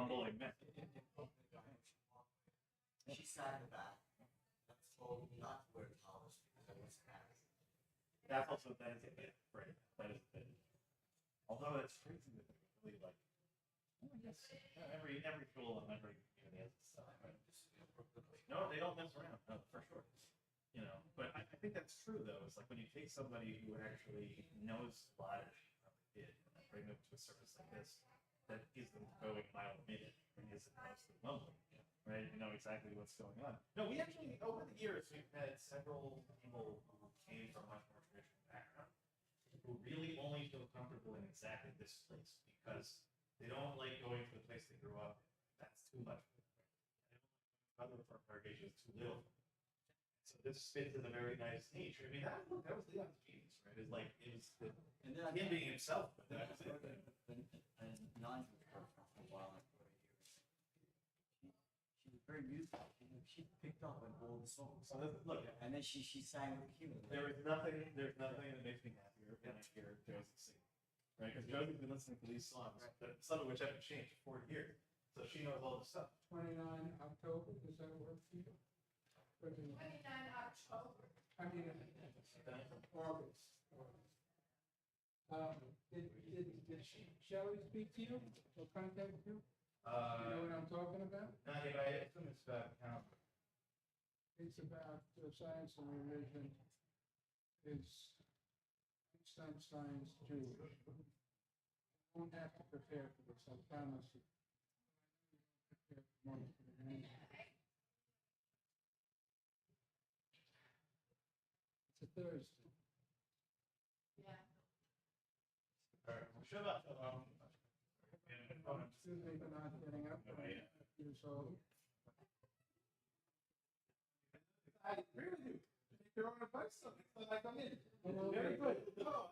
mumbling mess. She sat in the back. That's told me not to wear towels because I was happy. That's also that is a bit, right? That is a bit. Although it's crazy that they really like. Well, I guess every tool and every even has its side, right? No, they don't mess around. No, for sure. You know, but I think that's true though. It's like when you take somebody who actually knows logic from a kid and then bring them to a surface like this, that is them going a mile a minute and isn't mostly mumbling, right? You know exactly what's going on. No, we actually over the years we've had several people who came from much more traditional background who really only feel comfortable in exactly this place because they don't like going to the place they grew up in. That's too much. Other congregations too little. So this fits in a very nice niche. I mean, that was Leon's genius, right? It's like it was And then him being himself, but that was it. And Nine was her for a while. She was very musical. She picked up on all the songs. So look, And then she sang with Kim. there's nothing that makes me happier when I hear Josie sing, right? Because Josie's been listening to these songs, some of which haven't changed for 40 years, so she knows all the stuff. 29 October, does that work for you? 29 October. I mean, August. Did Shelley speak to you or contact you? You know what I'm talking about? Not yet, I assume it's about calendar. It's about science and religion. It's Einstein science Jewish. You won't have to prepare for this, I promise you. Prepare for money for the name. It's a Thursday. Yeah. All right, well, Shabbat shalom. Tuesday, but not getting up. Years old. I agree with you. You're on a bicycle. It's like I'm in. Well, Very good. No,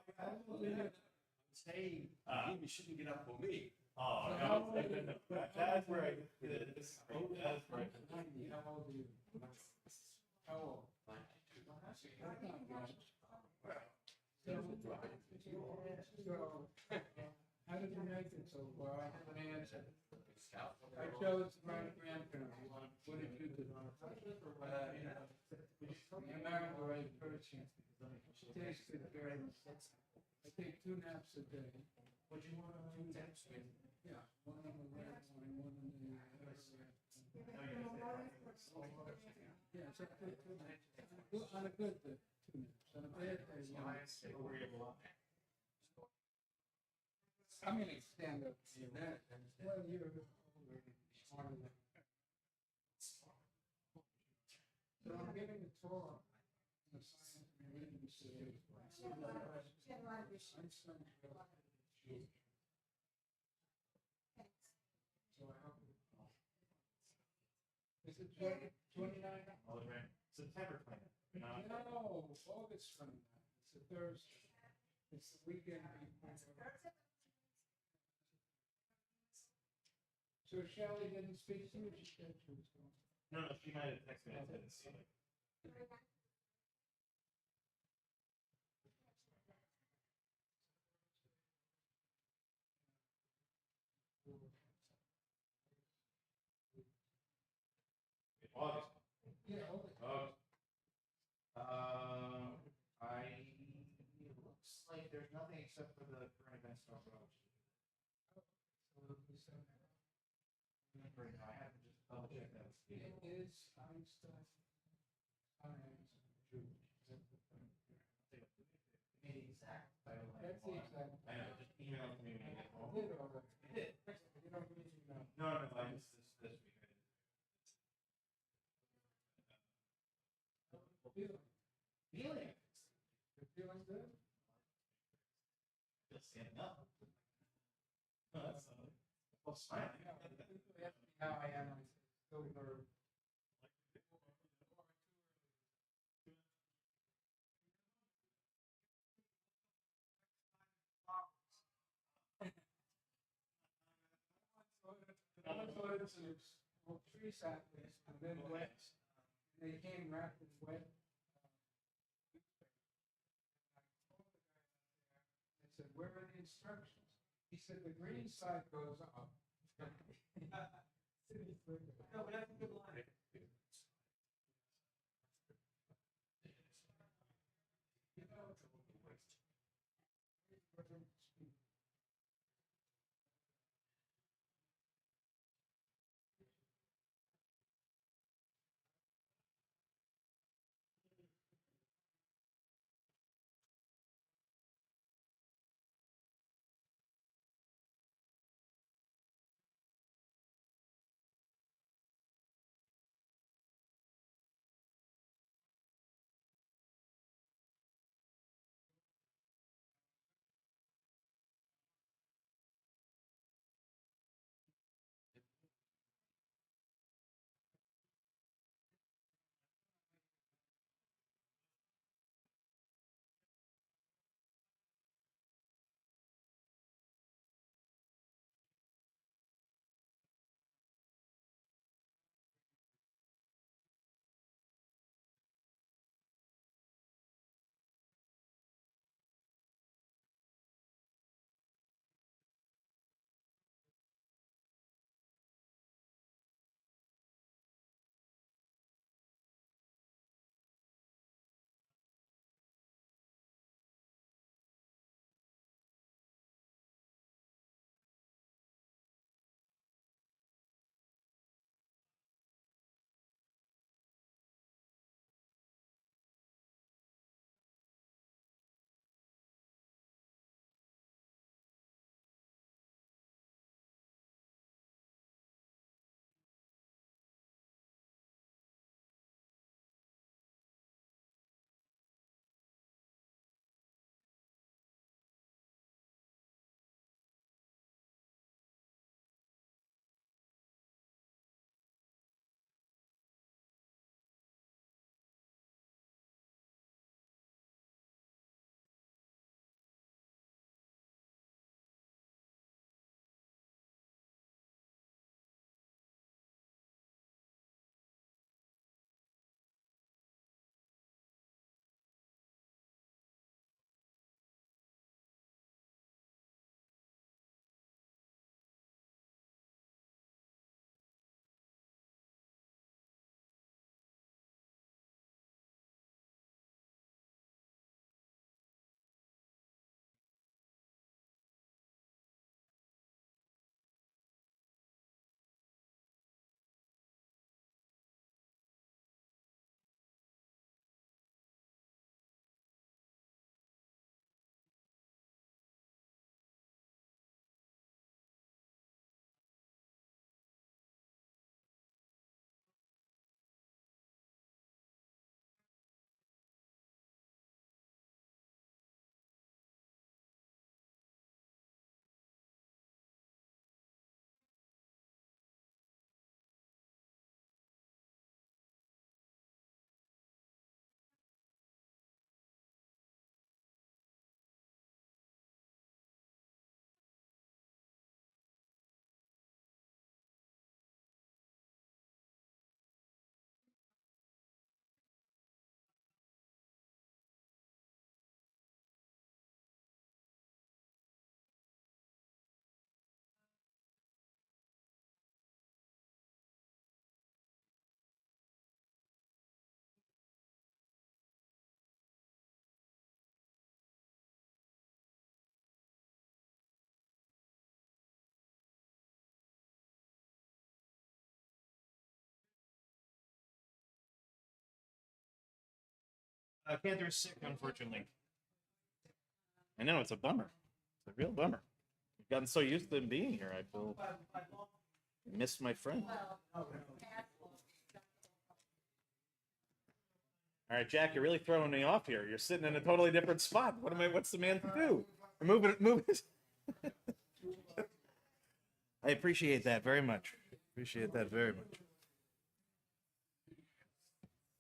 Saying he shouldn't get up for me. Oh, no, that's right. That's right. How old are you? How old? So, how did you make it so far? I have an answer. I chose my grandparents. What did you do? I married the right person. She takes good care of us. I take 2 naps a day. What do you want to do next? Yeah, one in the morning, one in the yeah, so I take 2 naps. On a good day, 2 naps. On a bad day, 1 nap. I'm gonna stand up to you. Well, you're older, smarter than me. So I'm giving a talk on the science and religion series. Einstein Jewish. So I hope it. Is it 29? September 29th. No, August 29th. It's a Thursday. It's the weekend before. So Shelley didn't speak to you? She said she was going. No, she might have texted me. I didn't see it. August. Yeah, August. It looks like there's nothing except for the current events on road. I haven't just double checked that. It is Einstein science Jewish. That's the thing. The exact title. That's the exact. I know, just email it to me when you get I home. did already. You did. You don't need to know. No, I just this week I did. Feeling. Feeling. You're feeling good? Just standing up. No, that's well, smiling. Yeah, people ask me how I am. I say, still nervous. I once ordered some tree saplings in the Midwest. And they came wrapped in wet. I said, where are the instructions? He said, the green side goes up. No, but that's a good line. Panther's sick, unfortunately. I know, it's a bummer. It's a real bummer. I've gotten so used to him being here, I feel I missed my friend. All right, Jack, you're really throwing me off here. You're sitting in a totally different spot. What's the man to do? Move it. I appreciate that very much. Appreciate that very much.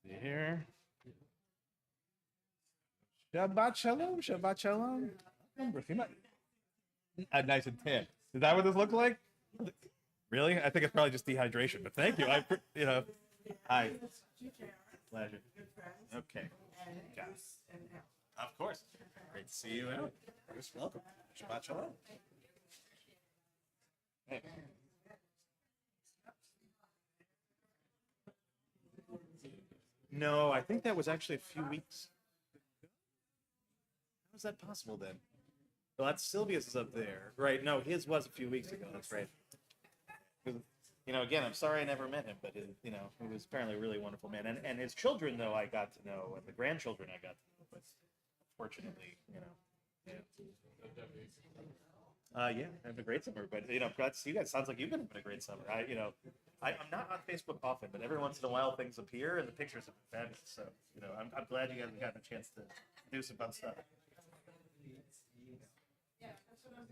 See here. Shabbat shalom, Shabbat shalom. Nice and tan. Is that what this looked like? Really? I think it's probably just dehydration. But thank you. Hi. Pleasure. Okay. Got it. Of course. Great to see you out. You're welcome. Shabbat shalom. Hey. No, I think that was actually a few weeks. How is that possible then? Well, that's Sylvia's is up there, right? No, his was a few weeks ago. That's right. You know, again, I'm sorry I never met him, but you know, he was apparently a really wonderful man. And his children, though, I got to know, and the grandchildren I got to know. But fortunately, you know, yeah. Yeah, having a great summer. But you know, you guys sounds like you've been having a great summer. I'm not on Facebook often, but every once in a while things appear, and the pictures have been fabulous. So you know, I'm glad you guys have gotten a chance to do some fun stuff. Yeah, that's what I'm.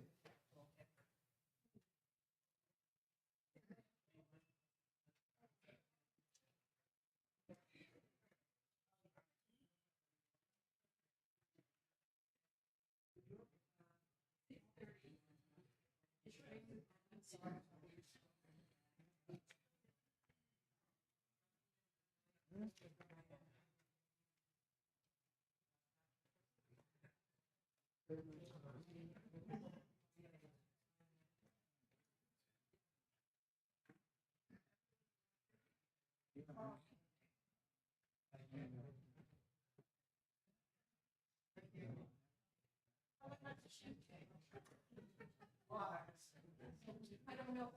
I don't know.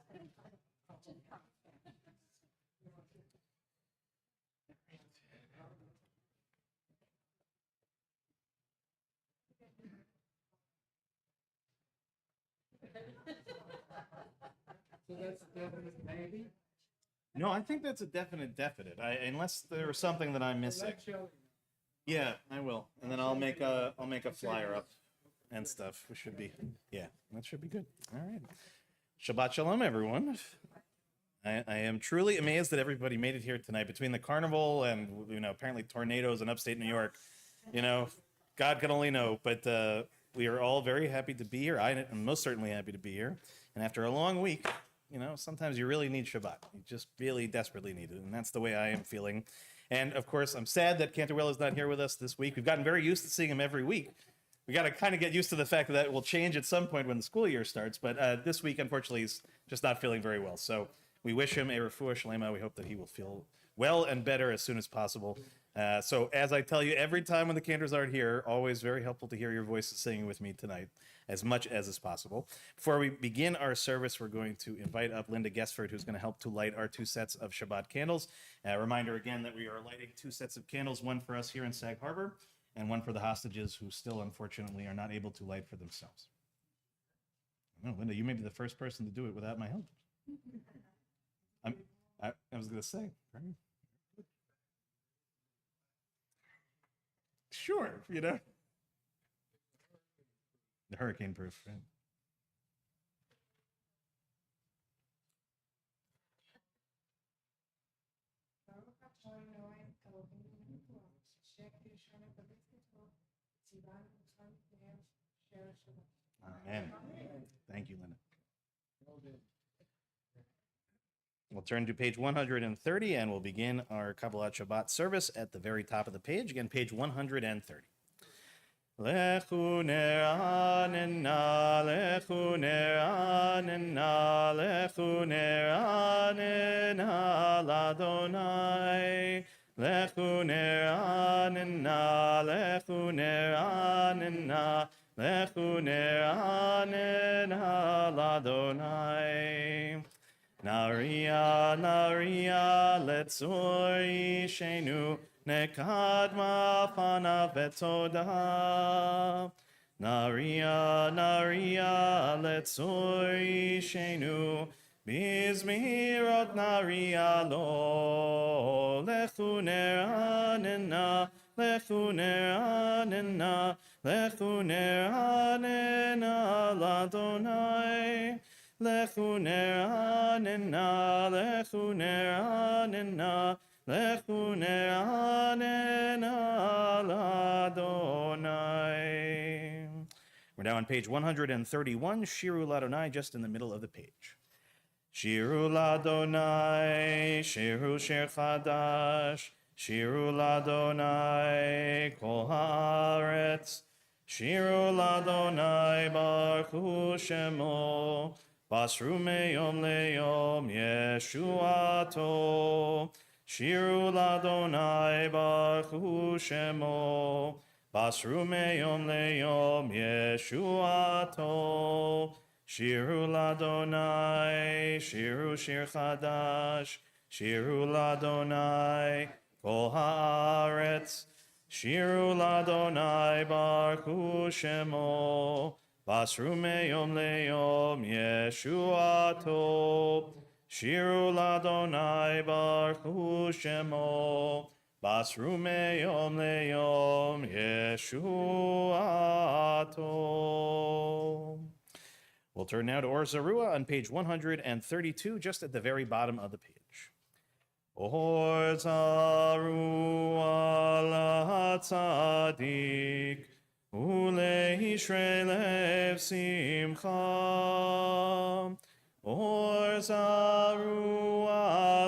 So that's a definite maybe? No, I think that's a definite definite. Unless there was something that I'm missing. Let Shelley know. Yeah, I will, and then I'll make a flyer up and stuff. We should be, yeah, that should be good. All right, Shabbat Shalom, everyone. I am truly amazed that everybody made it here tonight. Between the carnival and apparently tornadoes in upstate New York, God can only know. But we are all very happy to be here. I am most certainly happy to be here. And after a long week, sometimes you really need Shabbat. You just really desperately need it, and that's the way I am feeling. And of course, I'm sad that Cantorell is not here with us this week. We've gotten very used to seeing him every week. We got to kind of get used to the fact that it will change at some point when the school year starts. But this week, unfortunately, he's just not feeling very well. So we wish him a refuah shlema. We hope that he will feel well and better as soon as possible. So as I tell you every time when the Cantors aren't here, always very helpful to hear your voices singing with me tonight, as much as is possible. Before we begin our service, we're going to invite up Linda Gesford, who's going to help to light our 2 sets of Shabbat candles. A reminder again that we are lighting 2 sets of candles, one for us here in Sag Harbor, and one for the hostages who still, unfortunately, are not able to light for themselves. No, Linda, you may be the first person to do it without my help. I was going to say, right? Sure, the hurricane proof, right? Amen. Thank you, Linda. We'll turn to page 130 and we'll begin our Kabbalat Shabbat service at the very top of the page. Again, page 130. Lechu neranena, lechu neranena, lechu neranena, l'Adonai. Lechu neranena, lechu neranena, lechu neranena, l'Adonai. Naria, Naria, letzor ishenu, nekadma pana vetoda. Naria, Naria, letzor ishenu, bizmirot naria lo. Lechu neranena, lechu neranena, lechu neranena, l'Adonai. Lechu neranena, lechu neranena, lechu neranena, l'Adonai. We're now on page 131, Shiru l'Adonai, just in the middle of the page. Shiru l'Adonai, Shiru Shir Chadash, Shiru l'Adonai, Kol haaretz. Shiru l'Adonai, Baruch Shemo. Basru meyom leyom Yeshuato. Shiru l'Adonai baruch shemo, basru meyom leyom Yeshuato. Shiru l'Adonai, shiru shir chadash, shiru l'Adonai, kol haaretz. Shiru l'Adonai baruch shemo, basru meyom leyom Yeshuato. Shiru l'Adonai baruch shemo, basru meyom leyom Yeshuato. We'll turn now to Or Zarua on page 132, just at the very bottom of the page. Or Zarua l'tzadik, uleishrei lev simcha. Or Zarua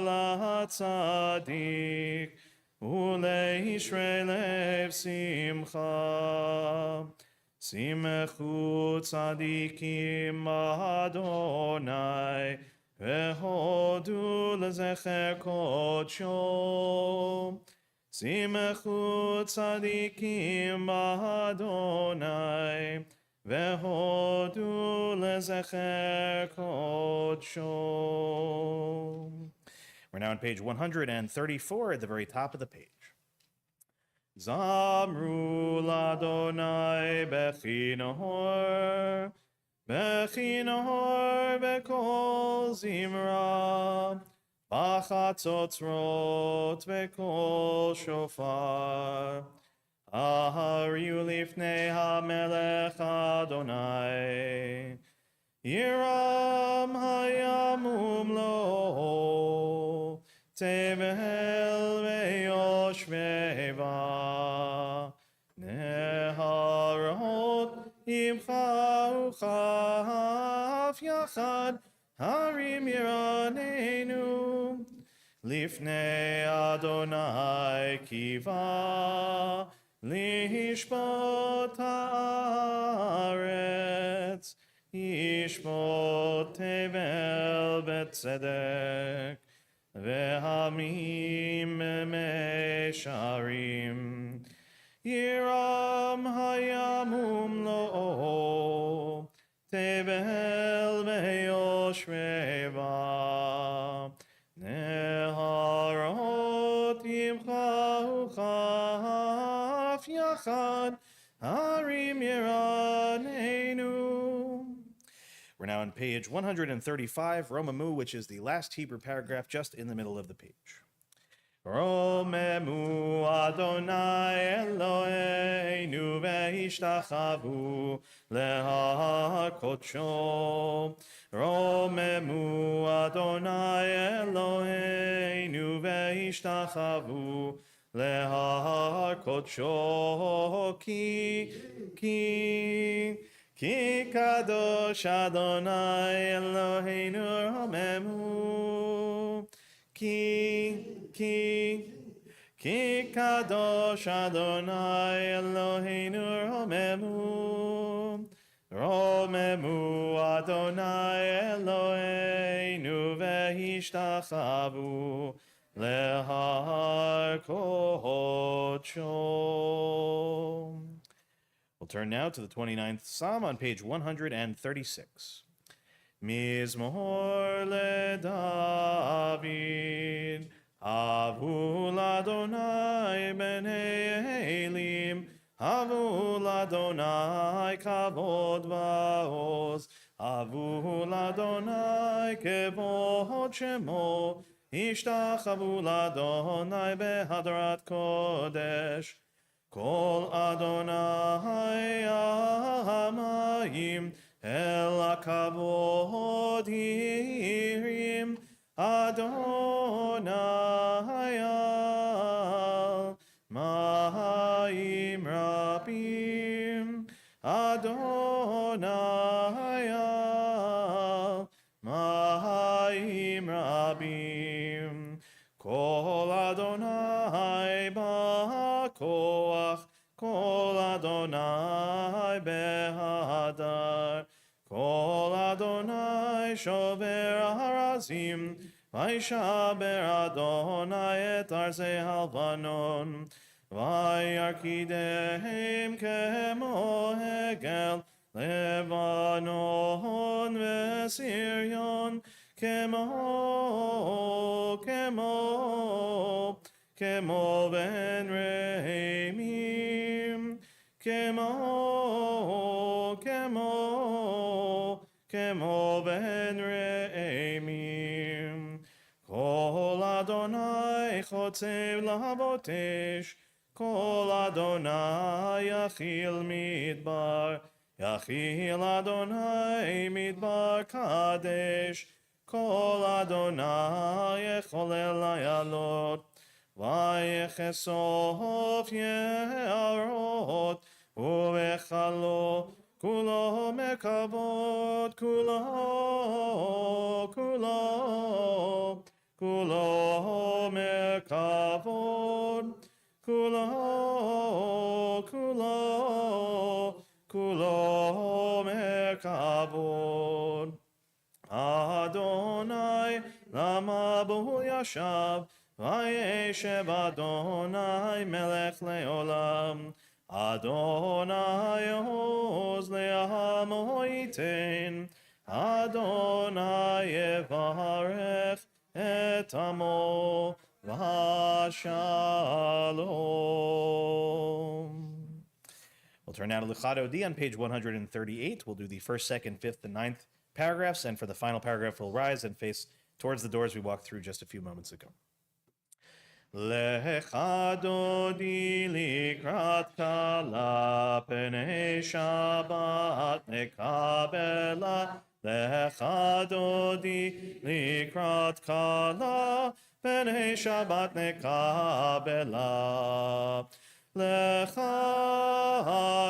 l'tzadik, uleishrei lev simcha. Simechu tzadikim Adonai, vehodu lezecher kodsho. Simechu tzadikim Adonai, vehodu lezecher kodsho. We're now on page 134 at the very top of the page. Zamru l'Adonai bechinor, bechinor bekol zimra, bachatzotzrot bekol shofar. Ahariu lifnei hamelech Adonai, Yiram hayamum lo, tevel veyoshveva. Neharot imcha uchaf yachad, harim yiranenu. Lifnei Adonai kiva, lishpot haaretz, yishpot tevel betzedek, vehamim mesharim. Yiram hayamum lo, tevel veyoshveva. Neharot imcha uchaf yachad, harim yiranenu. We're now on page 135, Romemu, which is the last Hebrew paragraph just in the middle of the page. Romemu Adonai Eloheinu ve'ishtachavu lehakodsho. Romemu Adonai Eloheinu ve'ishtachavu lehakodsho. Ki kadosh Adonai Eloheinu romemu. Ki kadosh Adonai Eloheinu romemu. Romemu Adonai Eloheinu ve'ishtachavu lehar kodsho. We'll turn now to the 29th Psalm on page 136. Mizmor leDavid, Havu l'Adonai b'nei Elim, Havu l'Adonai kavod va'oz, Havu l'Adonai kevod shemo, Ishtachavu l'Adonai behadrat kodesh. Kol Adonai hamayim, El hakavod hirim, Adonai al mayim rabim, Adonai al mayim rabim. Kol Adonai ba'koach, Kol Adonai behadar, Kol Adonai shover harazim, וישבר אדוני את ארזי הלבנון, וירקידם כמו הגל, לבנון וסיריון, כמו בן רעים, כמו בן רעים. כל אדוני חוצב להבות אש, כל אדוני יכיל מדבר, יכיל אדוני מדבר קדש, כל אדוני יחולל איילות, ויחשוף יערות, ובכלו כולו מכבוד, כולו מכבוד, כולו מכבוד. אדוני למה בו ישב, וישב אדוני מלך לעולם. אדוני עוז לעמו ייתן, אדוני יברך את עמו ושלום. We'll turn now to Luchado D on page 138. We'll do the first, second, fifth, and ninth paragraphs, and for the final paragraph, we'll rise and face towards the doors we walked through just a few moments ago. Lecha dodi likrat kala pnei Shabbat nekabela. Lecha dodi likrat kala pnei Shabbat nekabela. Lecha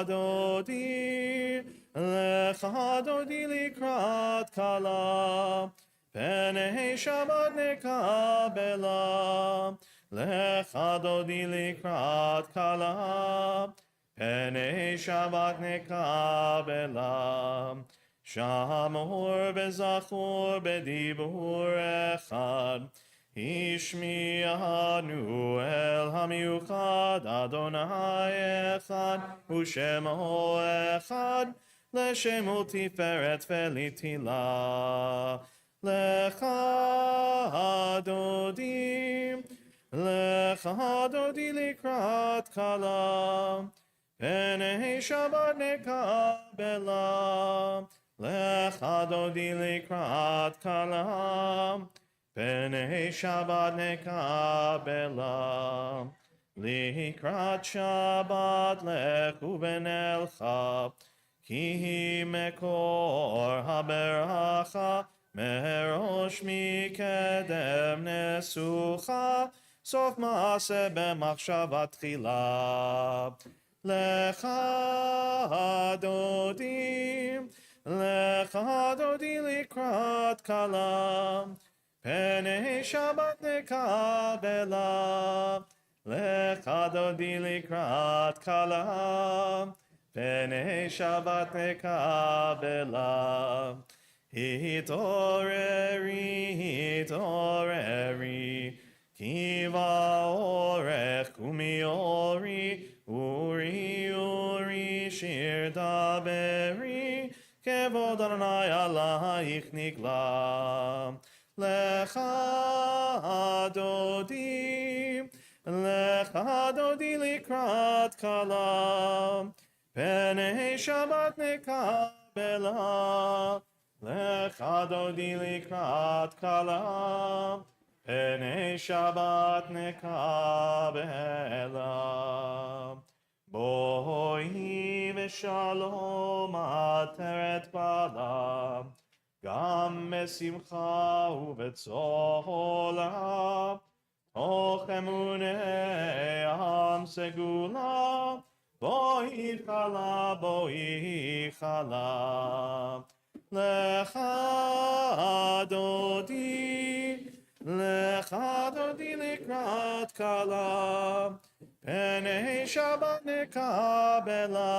dodi likrat kala pnei Shabbat nekabela. Lecha dodi likrat kala pnei Shabbat nekabela. Shamor bezachor bedibur echad, Ishmi'anu el hamiuchad, Adonai echad, Ushemo echad, Leshemo tiferet velitila. Lecha dodi likrat kala, pnei Shabbat nekabela. Lecha dodi likrat kala, pnei Shabbat nekabela. Likrat Shabbat lechu benelcha, ki mekor haberacha, merosh mikedem nesucha, sof maaseh b'machshava tchila. Lecha dodi likrat kala, pnei Shabbat nekabela. Lecha dodi likrat kala, pnei Shabbat nekabela. Hitoreri, kiva orech kumiori, uri shir daberi, kevod Adonai alaich nigla. Lecha dodi likrat kala, pnei Shabbat nekabela. Lecha dodi likrat kala, pnei Shabbat nekabela. Boi v'shalom ateret bala, gam besimcha u'betzola, toch emunei am segula, boi chala. Lecha dodi likrat kala, pnei Shabbat nekabela.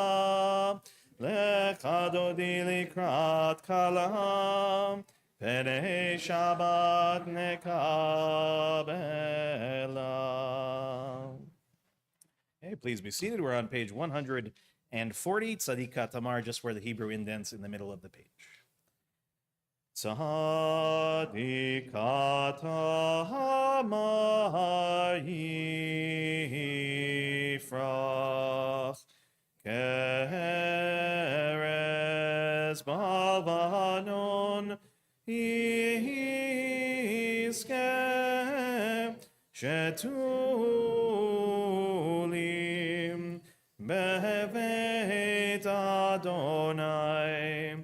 Lecha dodi likrat kala, Pene Shabbat nekabela. Hey, please be seated. We're on page 140, Tzadika Tamar, just where the Hebrew indents in the middle of the page. Tzadika Tamar yifrach keres balvanon yizke shetulim bevet Adonai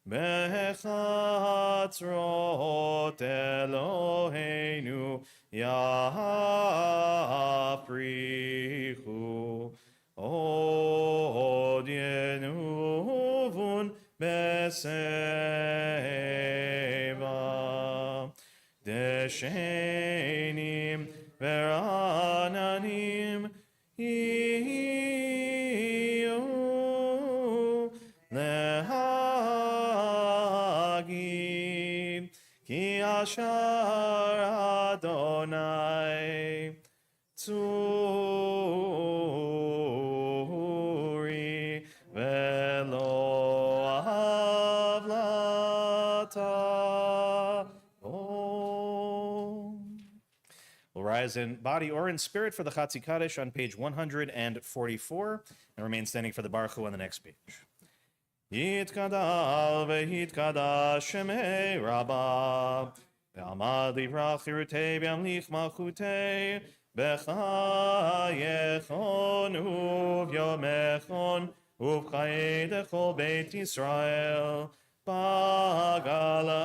bechatzrot Eloheinu yafrichu od yenuvun beseva deshenim verananim iyu lehagid ki ashar Adonai tzuri velo avlata. We'll rise in body or in spirit for the Chatzi Kaddish on page 144 and remain standing for the Baruch Hu on the next page. Yitkadal vehitkadash shemei rabba ve'amad livrach chirutei ve'amlich malchutei b'chayechon uvyomechon uv'chayei dechol beit Yisrael bagala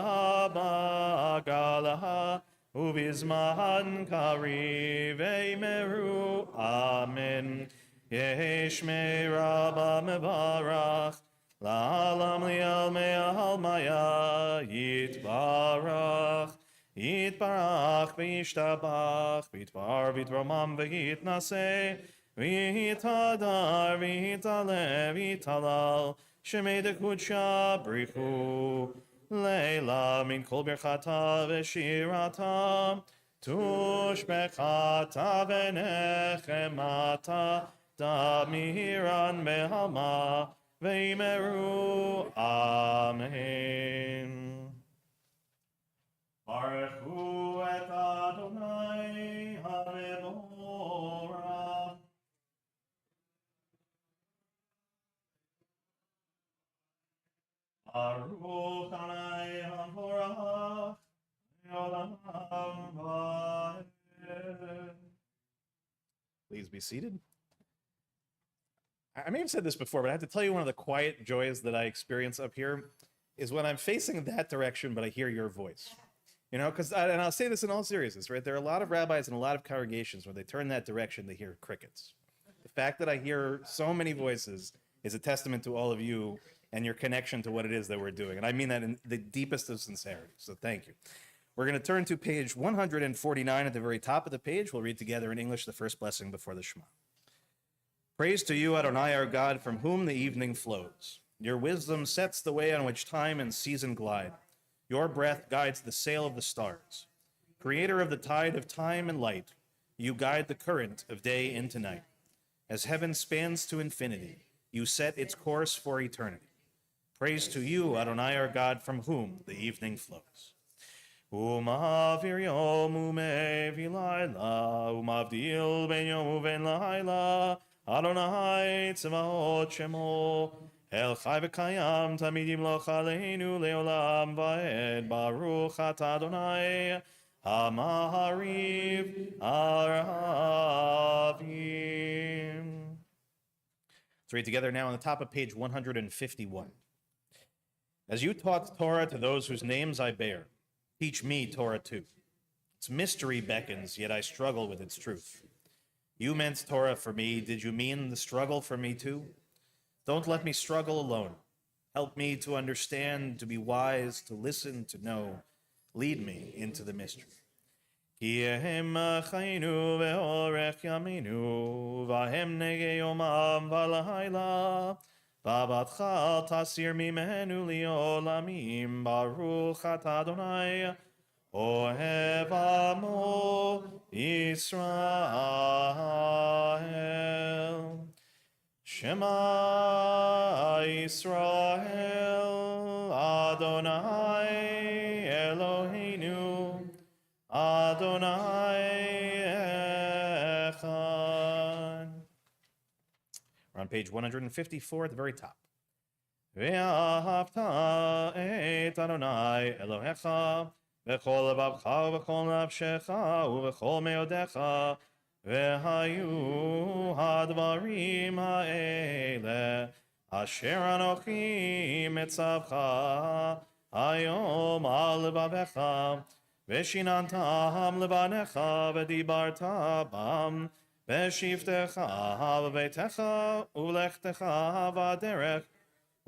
Ubizman kari veimeru. Amen. Yeshmei Rabba mevarach la'alam li'al me'al maya yitbarach v'yishtabach v'yitbar v'yitromam v'yitnaseh v'yitadar v'yitaleh v'yitalal shemei dekudsha brichu Leila min kol birchata v'shirata tushbechata v'nechemata damiran behalma v'yimeru. Amen. Baruch hu et Adonai hamevorach. Baruch Adonai hamevorach Yolam va'ed. Please be seated. I may have said this before, but I have to tell you one of the quiet joys that I experience up here is when I'm facing that direction, but I hear your voice. You know, and I'll say this in all seriousness, right? There are a lot of rabbis and a lot of congregations where they turn that direction, they hear crickets. The fact that I hear so many voices is a testament to all of you and your connection to what it is that we're doing. And I mean that in the deepest of sincerity. So thank you. We're going to turn to page 149 at the very top of the page. We'll read together in English the first blessing before the Shema. Praise to you, Adonai, our God, from whom the evening flows. Your wisdom sets the way on which time and season glide. Your breath guides the sail of the stars. Creator of the tide of time and light, you guide the current of day into night. As heaven spans to infinity, you set its course for eternity. Praise to you, Adonai, our God, from whom the evening flows. Umavir yom umevilayla, umavdil ben yom uven laila, Adonai tzvaot shemo, El chai v'kayam tamidim loch aleinu leolam va'ed, Baruch atah Adonai hamahariv aravim. Let's read together now on the top of page 151. As you taught Torah to those whose names I bear, teach me Torah too. Its mystery beckons, yet I struggle with its truth. You meant Torah for me. Did you mean the struggle for me too? Don't let me struggle alone. Help me to understand, to be wise, to listen, to know. Lead me into the mystery. Ki ehem chayinu ve'orech yaminu, v'hem negei yomam v'layla, Babatcha al tasir mimenu liolamim. Baruch atah Adonai. Ohev amo Israel. Shema Israel, Adonai Eloheinu, Adonai Echad. We're on page 154 at the very top. Ve'ahavta et Adonai Elohecha, v'chol lebavcha v'chol nafshecha u'v'chol meodecha, והיו הדברים האלה אשר אנוכי מצווך היום על לבביך ושיננתם לבניך ודיברת בם בשבתך בביתך ולכתך בדרך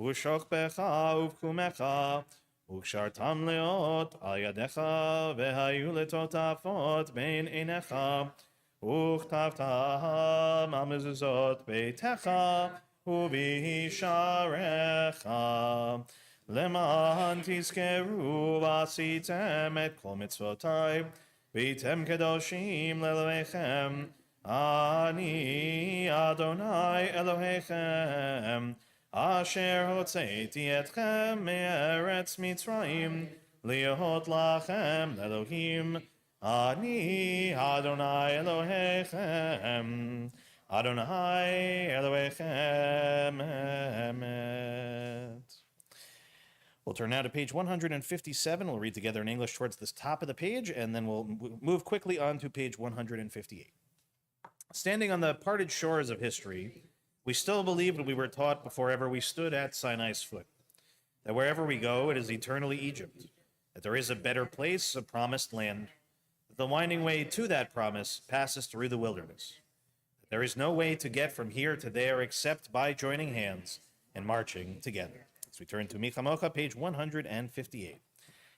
ושוכבך ובקומך וקשרתם להיות על ידיך והיו לטוטפות בין עיניך וכתבתם על מזוזות ביתך ובשעריך למען תזכרו ועשיתם את כל מצוותיי והייתם קדושים לאלוהיכם אני אדוני אלוהיכם אשר הוצאתי אתכם מארץ מצרים להיות לכם לאלוהים אני אדוני אלוהיכם, אדוני אלוהיכם emet. We'll turn now to page 157. We'll read together in English towards the top of the page, and then we'll move quickly on to page 158. Standing on the parted shores of history, we still believe what we were taught before ever we stood at Sinai's foot, that wherever we go, it is eternally Egypt, that there is a better place, a promised land, the winding way to that promise passes through the wilderness. There is no way to get from here to there except by joining hands and marching together. As we turn to Michamocha, page 158.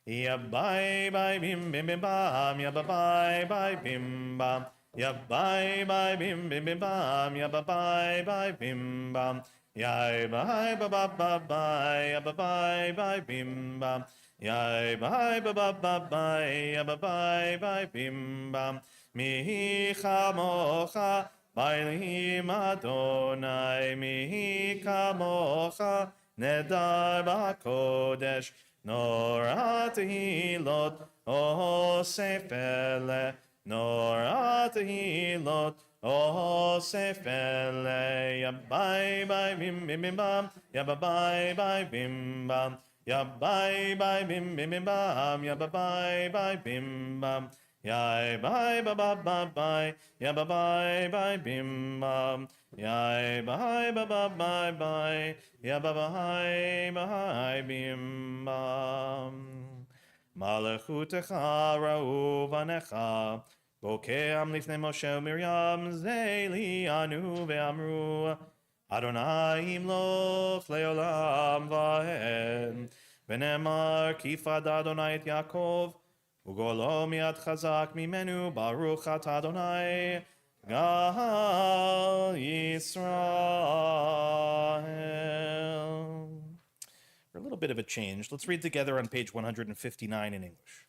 Yabai bai bim bim bim bam, yabai bai bim bam, yabai bai bim bim bim bam, yabai bai bim bam, yabai ba ba ba ba, yabai bai bim bam. Yai bye bye bye bye bye bye bye bye bim bam mi chamocha bailim Adonai mi kamocha nedar b'kodesh norat hilot o sefele norat hilot o sefele ya bye bye bim bim bim bam ya bye bye bim bam ya bye bye bim bim bim bam ya bye bye bim bam ya bye bye bye bye bye ya bye bye bim bam ya bye bye bye bye bye ya bye bye bim bam Malachutecha ra'u vanecha bokeam lifnei Moshe u'Miriam ze li'anu ve'amru Adonai imloch leolam vahen v'nemar kifad Adonai et Yaakov ugolo miad chazak mimenu baruch atah Adonai gal Yisrael. For a little bit of a change, let's read together on page 159 in English.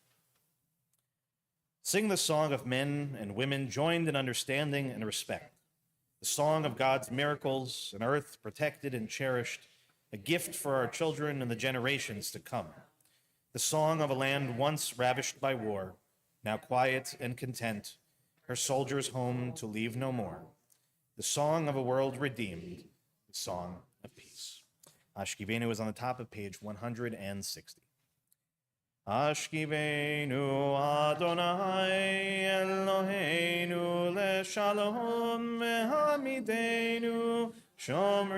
Sing the song of men and women joined in understanding and respect. The song of God's miracles, an earth protected and cherished, a gift for our children and the generations to come. The song of a land once ravished by war, now quiet and content, her soldiers home to leave no more. The song of a world redeemed, the song of peace. Ashkivenu is on the top of page 160. Ashkivenu Adonai Eloheinu leshalom mehamidenu shomreinu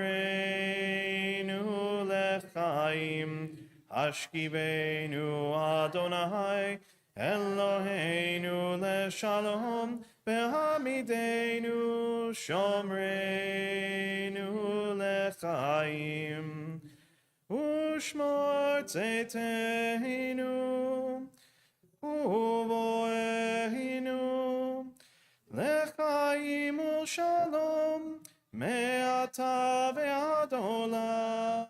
lechaim. Ashkivenu Adonai Eloheinu leshalom mehamidenu shomreinu lechaim. Ushmor tzeteinu, uvoehinu, lechaim ulshalom, me'at מעתה ועד עולם.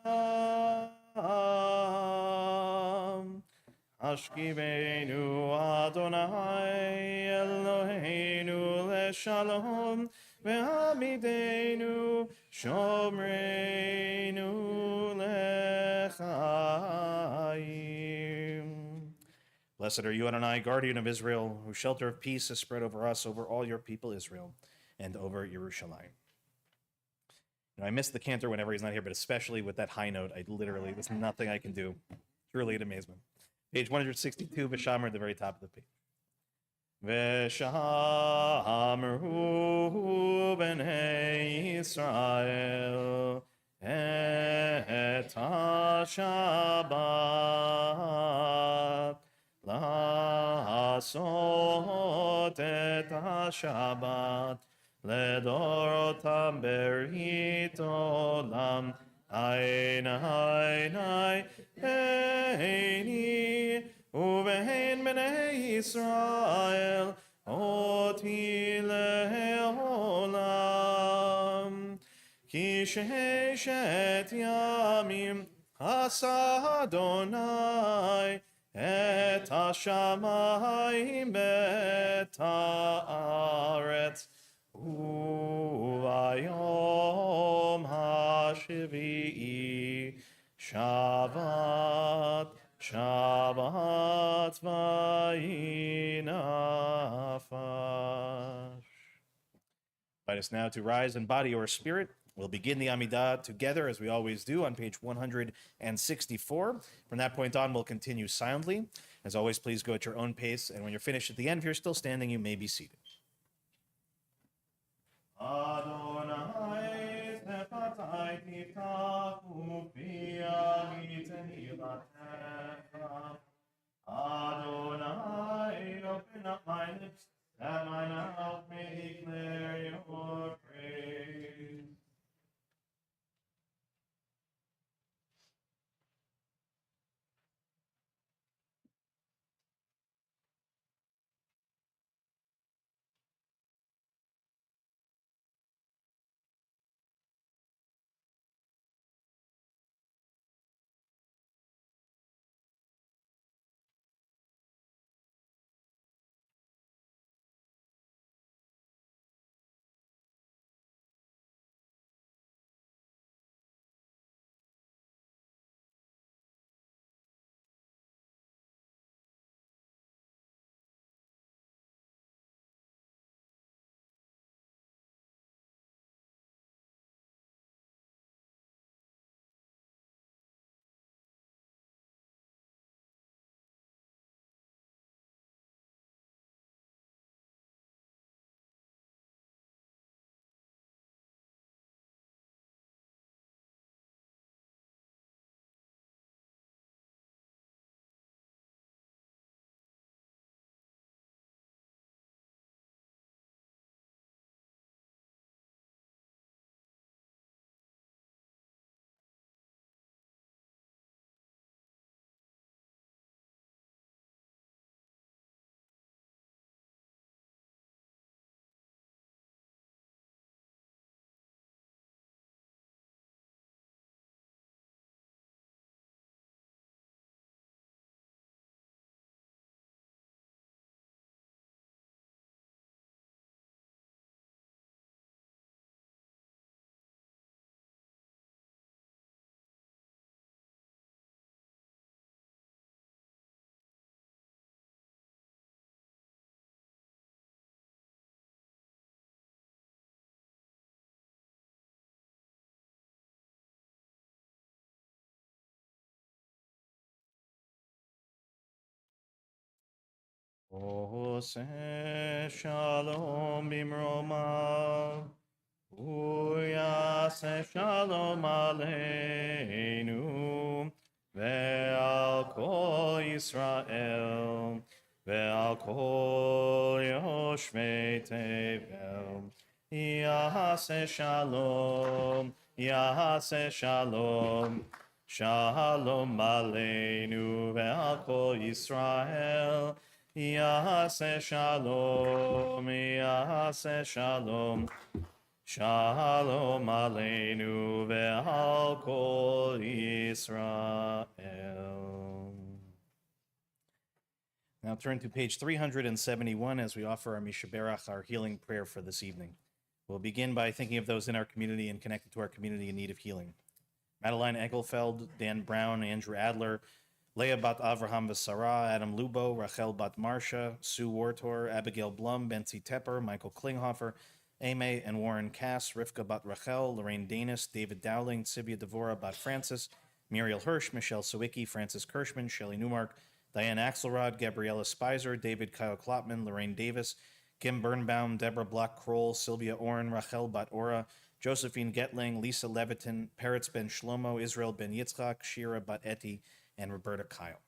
השכיבנו אדוני אלוהינו לשלום, והעמידנו שומרנו לחיים. Blessed are you, Adonai, guardian of Israel, whose shelter of peace is spread over us, over all your people Israel, and over Yerushalayim. I miss the cantor whenever he's not here, but especially with that high note, there's nothing I can do. Truly an amazement. Page 162, Veshamar at the very top of the page. Veshamru b'nei Yisrael et ha-Shabbat la'asot et ha-Shabbat לדורותם ברית עולם, עיני עיני ובהן בני ישראל אותי לעולם. כי ששת ימים עשה אדוני את השמיים ואת הארץ, וביום השביעי שבת שבת vayinafash. Invite us now to rise in body or spirit. We'll begin the Amidah together, as we always do, on page 164. From that point on, we'll continue silently. As always, please go at your own pace, and when you're finished at the end, if you're still standing, you may be seated. Adonai tefatai tiftach upi aviteni latecha. Adonai, open up my lips, that my mouth may declare your praise. Ose shalom bimroma, uyase shalom aleinu, ve'al kol Yisrael, ve'al kol yoshvei tevel, yase shalom, shalom aleinu, ve'al kol Yisrael, Yase shalom, Shalom Aleinu ve'al kol Yisrael. Now turn to page 371 as we offer our Mishaberach, our healing prayer for this evening. We'll begin by thinking of those in our community and connected to our community in need of healing. Madeline Egelfeld, Dan Brown, Andrew Adler, Leah Bat Avraham Vesara, Adam Lubo, Rachel Bat Marsha, Sue Wartor, Abigail Blum, Betsy Tepper, Michael Klinghoffer, Ame and Warren Cass, Rivka Bat Rachel, Lorraine Danis, David Dowling, Sibia Devora Bat Francis, Muriel Hirsch, Michelle Sawicki, Francis Kirschman, Shelley Newmark, Diane Axelrod, Gabriella Spicer, David Kyle Klopman, Lorraine Davis, Kim Birnbaum, Deborah Block-Kroll, Sylvia Oren, Rachel Bat Ora, Josephine Getling, Lisa Levitin, Peretz Ben Shlomo, Israel Ben Yitzchak, Shira Bat Eti, and Roberta Kyle.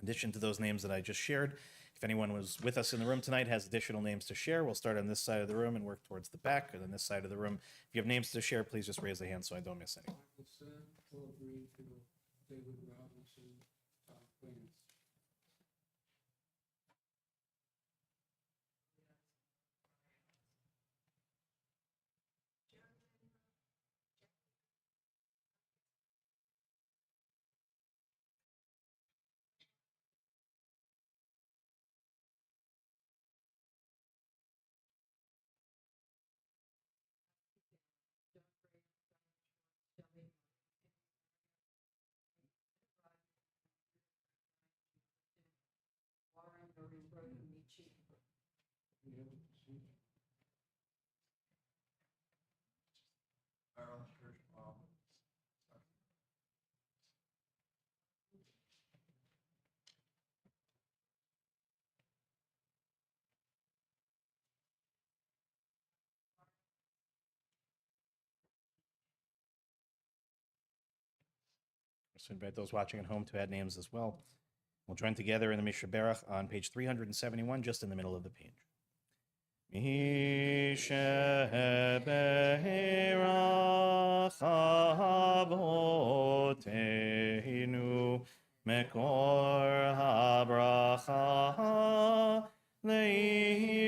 In addition to those names that I just shared, if anyone was with us in the room tonight has additional names to share, we'll start on this side of the room and work towards the back, and then this side of the room. If you have names to share, please just raise the hand so I don't miss any. Michael Paul Greenfield, David Robinson, Tom Clements. So invite those watching at home to add names as well. We'll join together in the Mishaberach on page 371, just in the middle of the page. Mishaberach Avoteinu Mekor habracha Leimotenu.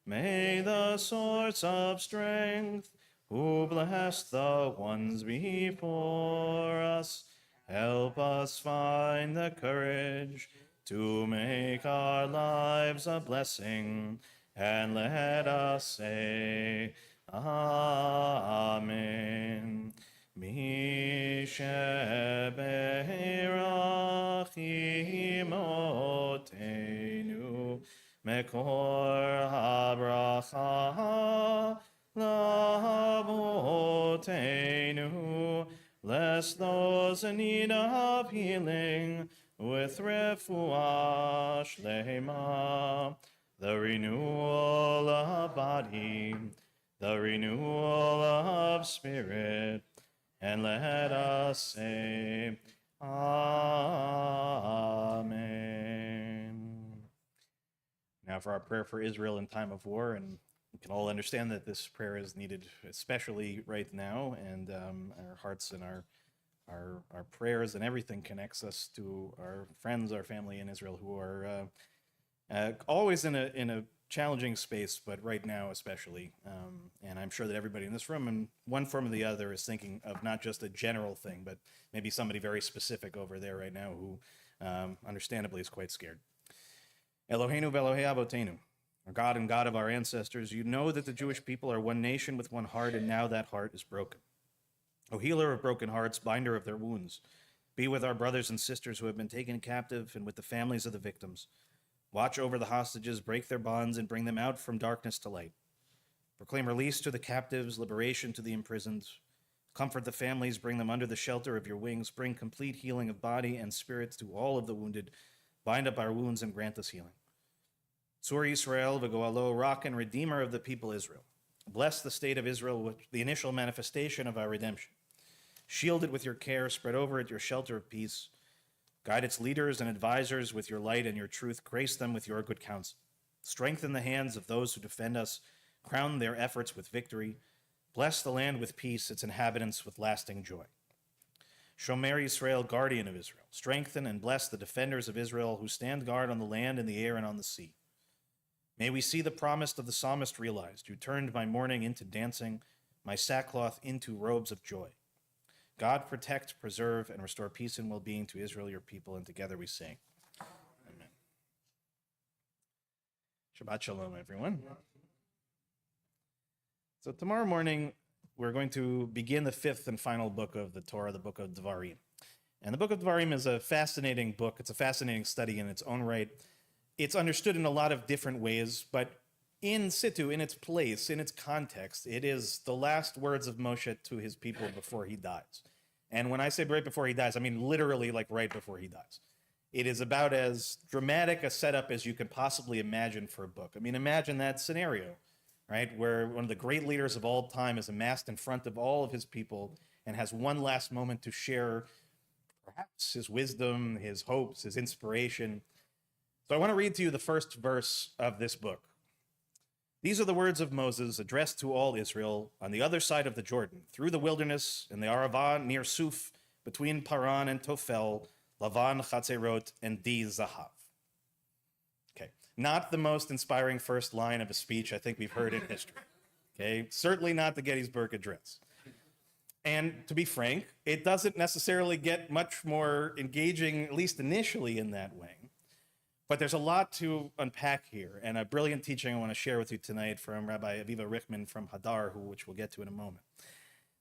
May the source of strength, who bless the ones before us, help us find the courage to make our lives a blessing, and let us say, Amen. Misheberach imotenu, mekor habracha Lavotenu. Bless those in need of healing with refuah shlema, the renewal of body, the renewal of spirit, and let us say, Amen. Now for our prayer for Israel in time of war, and we can all understand that this prayer is needed, especially right now, and our hearts and our prayers and everything connects us to our friends, our family in Israel, who are always in a challenging space, but right now especially. And I'm sure that everybody in this room, in one form or the other, is thinking of not just a general thing, but maybe somebody very specific over there right now who, understandably, is quite scared. Eloheinu ve'Elohei Avotenu. Our God and God of our ancestors, you know that the Jewish people are one nation with one heart, and now that heart is broken. O healer of broken hearts, binder of their wounds, be with our brothers and sisters who have been taken captive and with the families of the victims. Watch over the hostages, break their bonds, and bring them out from darkness to light. Proclaim release to the captives, liberation to the imprisoned. Comfort the families, bring them under the shelter of your wings. Bring complete healing of body and spirit to all of the wounded. Bind up our wounds and grant us healing. Tzur Yisrael v'goalo, rock and redeemer of the people Israel. Bless the state of Israel with the initial manifestation of our redemption. Shield it with your care, spread over it your shelter of peace. Guide its leaders and advisors with your light and your truth. Grace them with your good counsel. Strengthen the hands of those who defend us. Crown their efforts with victory. Bless the land with peace, its inhabitants with lasting joy. Shomer Yisrael, guardian of Israel. Strengthen and bless the defenders of Israel who stand guard on the land, in the air, and on the sea. May we see the promise of the psalmist realized. You turned my mourning into dancing, my sackcloth into robes of joy. God protect, preserve, and restore peace and well-being to Israel, your people, and together we sing. Amen. Shabbat shalom, everyone. So tomorrow morning, we're going to begin the fifth and final book of the Torah, the book of Devarim. And the book of Devarim is a fascinating book. It's a fascinating study in its own right. It's understood in a lot of different ways, but in situ, in its place, in its context, it is the last words of Moshe to his people before he dies. And when I say right before he dies, I mean literally like right before he dies. It is about as dramatic a setup as you can possibly imagine for a book. I mean, imagine that scenario, right, where one of the great leaders of all time is amassed in front of all of his people and has one last moment to share perhaps his wisdom, his hopes, his inspiration. So I want to read to you the first verse of this book. These are the words of Moses addressed to all Israel on the other side of the Jordan, through the wilderness, in the Arava near Suf, between Paran and Tophel, Lavan, Chatzerot, and Di Zahav. Okay, not the most inspiring first line of a speech I think we've heard in history. Okay, certainly not the Gettysburg Address. And to be frank, it doesn't necessarily get much more engaging, at least initially, in that way. But there's a lot to unpack here, and a brilliant teaching I want to share with you tonight from Rabbi Aviva Richman from Hadar, which we'll get to in a moment.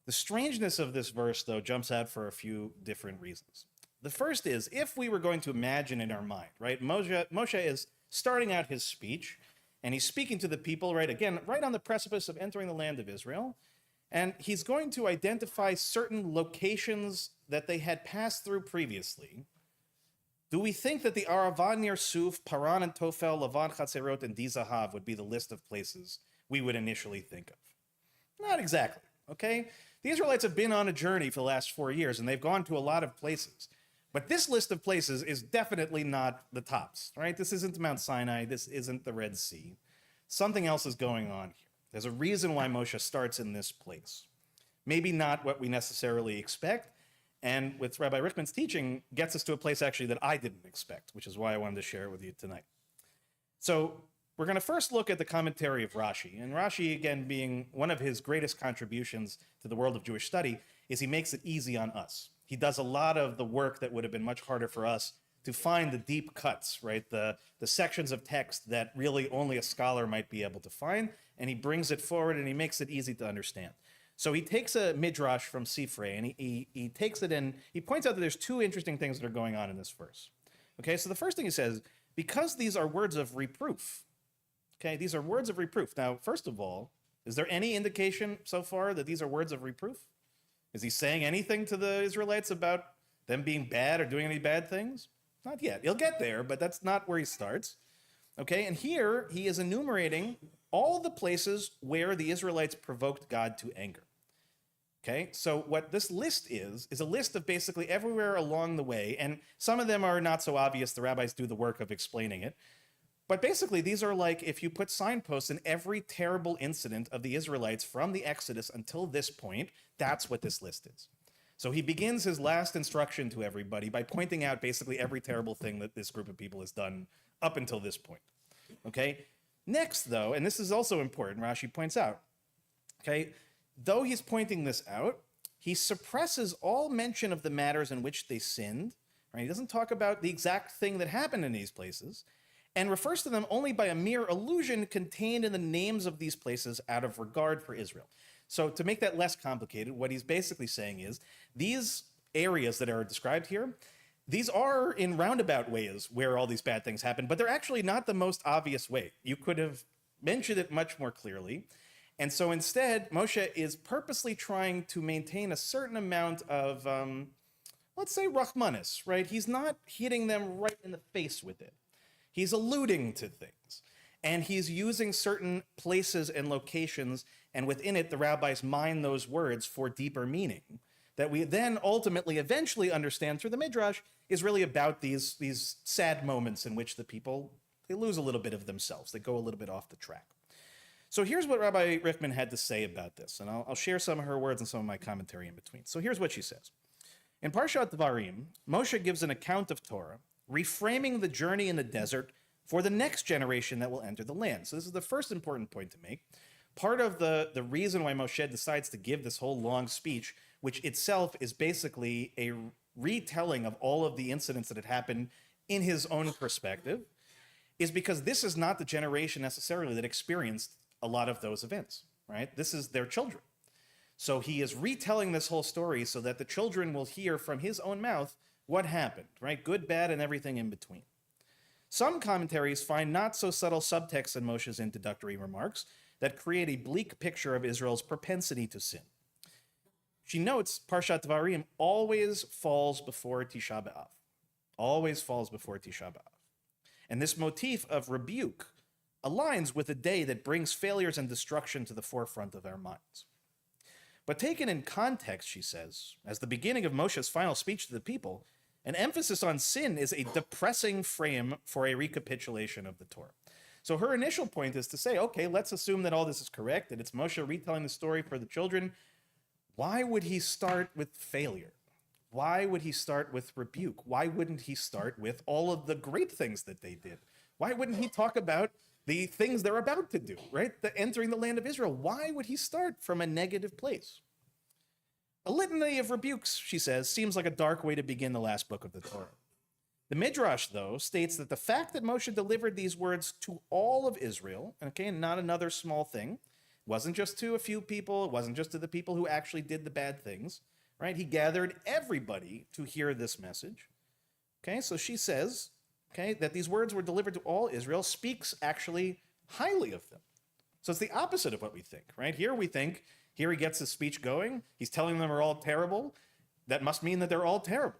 The strangeness of this verse, though, jumps out for a few different reasons. The first is, if we were going to imagine in our mind, right, Moshe is starting out his speech, and he's speaking to the people, right, again, right on the precipice of entering the land of Israel, and he's going to identify certain locations that they had passed through previously. Do we think that the Arava near Suf, Paran and Tophel, Lavan, Chatzerot, and Di Zahav would be the list of places we would initially think of? Not exactly, okay? The Israelites have been on a journey for the last 4 years, and they've gone to a lot of places. But this list of places is definitely not the tops, right? This isn't Mount Sinai. This isn't the Red Sea. Something else is going on here. There's a reason why Moshe starts in this place. Maybe not what we necessarily expect, and with Rabbi Richman's teaching, gets us to a place actually that I didn't expect, which is why I wanted to share it with you tonight. So we're going to first look at the commentary of Rashi. And Rashi, again, being one of his greatest contributions to the world of Jewish study, is he makes it easy on us. He does a lot of the work that would have been much harder for us to find the deep cuts, right? The sections of text that really only a scholar might be able to find, and he brings it forward and he makes it easy to understand. So he takes a midrash from Sifrei, and he takes it in, he points out that there's two interesting things that are going on in this verse. Okay, so the first thing he says, because these are words of reproof, okay, these are words of reproof. Now, first of all, is there any indication so far that these are words of reproof? Is he saying anything to the Israelites about them being bad or doing any bad things? Not yet. He'll get there, but that's not where he starts. Okay, and here he is enumerating all the places where the Israelites provoked God to anger. Okay, so what this list is a list of basically everywhere along the way, and some of them are not so obvious. The rabbis do the work of explaining it. But basically, these are like if you put signposts in every terrible incident of the Israelites from the Exodus until this point, that's what this list is. So he begins his last instruction to everybody by pointing out basically every terrible thing that this group of people has done up until this point. Okay, next though, and this is also important, Rashi points out, okay, though he's pointing this out, he suppresses all mention of the matters in which they sinned. Right? He doesn't talk about the exact thing that happened in these places, and refers to them only by a mere allusion contained in the names of these places out of regard for Israel. So to make that less complicated, what he's basically saying is these areas that are described here, these are in roundabout ways where all these bad things happen, but they're actually not the most obvious way. You could have mentioned it much more clearly. And so instead, Moshe is purposely trying to maintain a certain amount of, let's say, Rachmanis, right? He's not hitting them right in the face with it. He's alluding to things. And he's using certain places and locations, and within it, the rabbis mine those words for deeper meaning that we then ultimately, eventually understand through the Midrash is really about these sad moments in which the people, they lose a little bit of themselves. They go a little bit off the track. So here's what Rabbi Richman had to say about this, and I'll share some of her words and some of my commentary in between. So here's what she says. In Parshat Devarim, Moshe gives an account of Torah, reframing the journey in the desert for the next generation that will enter the land. So this is the first important point to make. Part of the reason why Moshe decides to give this whole long speech, which itself is basically a retelling of all of the incidents that had happened in his own perspective, is because this is not the generation necessarily that experienced a lot of those events, right? This is their children. So he is retelling this whole story so that the children will hear from his own mouth what happened, right? Good, bad, and everything in between. Some commentaries find not so subtle subtext in Moshe's introductory remarks that create a bleak picture of Israel's propensity to sin. She notes Parshat Devarim always falls before Tisha B'Av. Always falls before Tisha B'Av. And this motif of rebuke aligns with a day that brings failures and destruction to the forefront of our minds. But taken in context, she says, as the beginning of Moshe's final speech to the people, an emphasis on sin is a depressing frame for a recapitulation of the Torah. So her initial point is to say, okay, let's assume that all this is correct, that it's Moshe retelling the story for the children. Why would he start with failure? Why would he start with rebuke? Why wouldn't he start with all of the great things that they did? Why wouldn't he talk about the things they're about to do, right? The entering the land of Israel. Why would he start from a negative place? A litany of rebukes, she says, seems like a dark way to begin the last book of the Torah. The Midrash, though, states that the fact that Moshe delivered these words to all of Israel, okay, and not another small thing, wasn't just to a few people, it wasn't just to the people who actually did the bad things, right? He gathered everybody to hear this message. Okay, so she says, okay, that these words were delivered to all Israel speaks actually highly of them. So it's the opposite of what we think, right? Here we think, here he gets his speech going, he's telling them they're all terrible. That must mean that they're all terrible.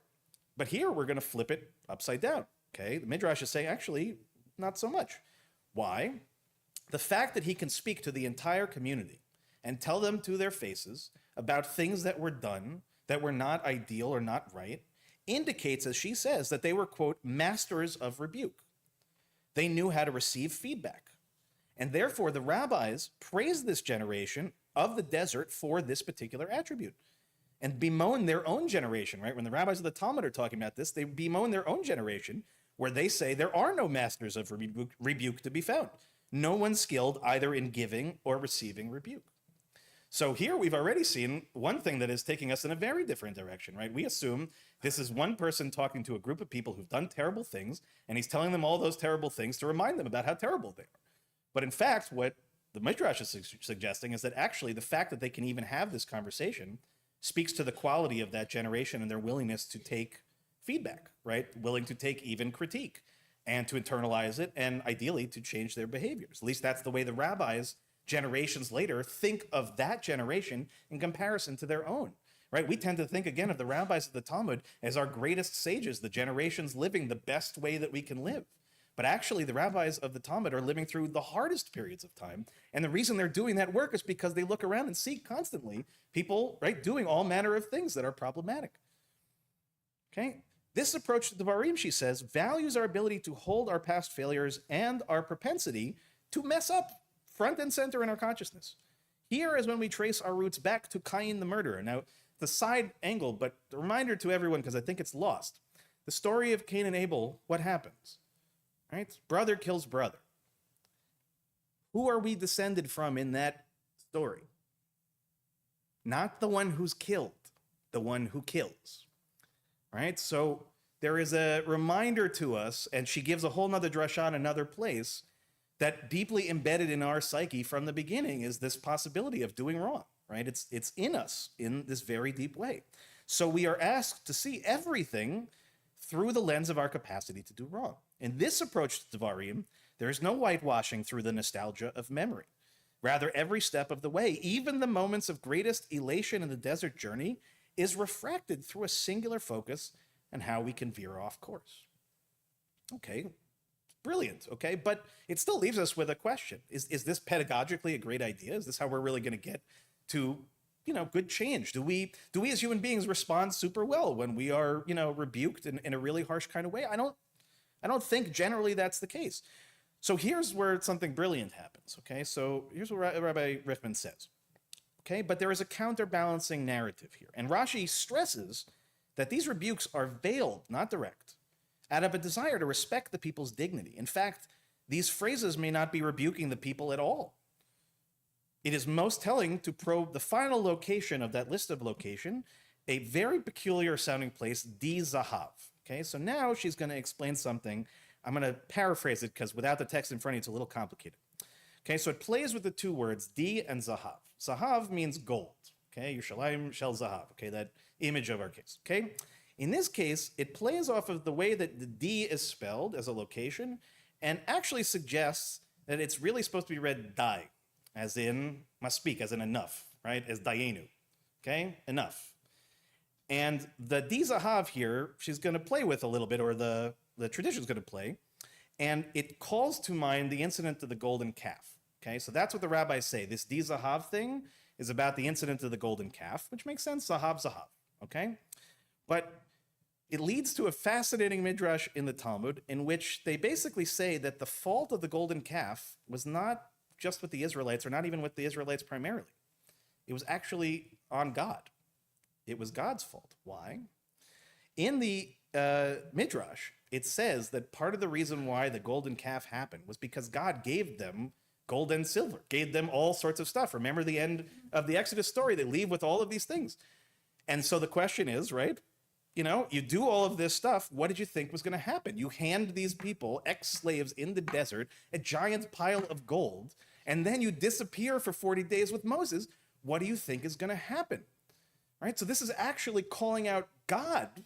But here we're going to flip it upside down, okay? The Midrash is saying, actually, not so much. Why? The fact that he can speak to the entire community and tell them to their faces about things that were done that were not ideal or not right indicates, as she says, that they were, quote, masters of rebuke. They knew how to receive feedback. And therefore, the rabbis praised this generation of the desert for this particular attribute and bemoan their own generation, right? When the rabbis of the Talmud are talking about this, they bemoan their own generation where they say there are no masters of rebuke to be found. No one skilled either in giving or receiving rebuke. So here we've already seen one thing that is taking us in a very different direction, right? We assume this is one person talking to a group of people who've done terrible things, and he's telling them all those terrible things to remind them about how terrible they are. But in fact, what the Midrash is suggesting is that actually the fact that they can even have this conversation speaks to the quality of that generation and their willingness to take feedback, right? Willing to take even critique and to internalize it and ideally to change their behaviors. At least that's the way the rabbis generations later think of that generation in comparison to their own, right? We tend to think again of the rabbis of the Talmud as our greatest sages, the generations living the best way that we can live. But actually, the rabbis of the Talmud are living through the hardest periods of time. And the reason they're doing that work is because they look around and see constantly people, right, doing all manner of things that are problematic. Okay? This approach to Devarim, she says, values our ability to hold our past failures and our propensity to mess up front and center in our consciousness. Here is when we trace our roots back to Cain the murderer. Now, the side angle, but a reminder to everyone, because I think it's lost. The story of Cain and Abel, what happens? Right? Brother kills brother. Who are we descended from in that story? Not the one who's killed, the one who kills. Right? So there is a reminder to us, and she gives a whole nother drasha in another place, that deeply embedded in our psyche from the beginning is this possibility of doing wrong, right? It's in us in this very deep way. So we are asked to see everything through the lens of our capacity to do wrong. In this approach to Devarim, there is no whitewashing through the nostalgia of memory. Rather, every step of the way, even the moments of greatest elation in the desert journey, is refracted through a singular focus on how we can veer off course. Okay, brilliant, okay? But it still leaves us with a question. Is this pedagogically a great idea? Is this how we're really going to get to, good change? Do we as human beings respond super well when we are, rebuked in a really harsh kind of way? I don't think generally that's the case. So here's where something brilliant happens, okay? So here's what Rabbi Riffman says, okay? But there is a counterbalancing narrative here. And Rashi stresses that these rebukes are veiled, not direct, out of a desire to respect the people's dignity. In fact, these phrases may not be rebuking the people at all. It is most telling to probe the final location of that list of location, a very peculiar sounding place, Di Zahav. Okay, so now she's going to explain something. I'm going to paraphrase it because without the text in front of you, it's a little complicated. Okay, so it plays with the two words, Di and Zahav. Zahav means gold. Okay, Yerushalayim Shel Zahav. Okay, that image of our case. Okay, in this case, it plays off of the way that the D is spelled as a location and actually suggests that it's really supposed to be read Dai, as in maspeak, as in enough, right? As Dayenu. Okay, enough. And the Di Zahav here, she's going to play with a little bit, or the tradition's going to play, and it calls to mind the incident of the golden calf. Okay, so that's what the rabbis say. This Di Zahav thing is about the incident of the golden calf, which makes sense, Zahav, Zahav, okay? But it leads to a fascinating midrash in the Talmud in which they basically say that the fault of the golden calf was not just with the Israelites, or not even with the Israelites primarily. It was actually on God. It was God's fault. Why? In the midrash, it says that part of the reason why the golden calf happened was because God gave them gold and silver, gave them all sorts of stuff. Remember the end of the Exodus story, they leave with all of these things. And so the question is, right, you know, you do all of this stuff, what did you think was going to happen? You hand these people, ex-slaves in the desert, a giant pile of gold, and then you disappear for 40 days with Moses. What do you think is going to happen? Right? So this is actually calling out God,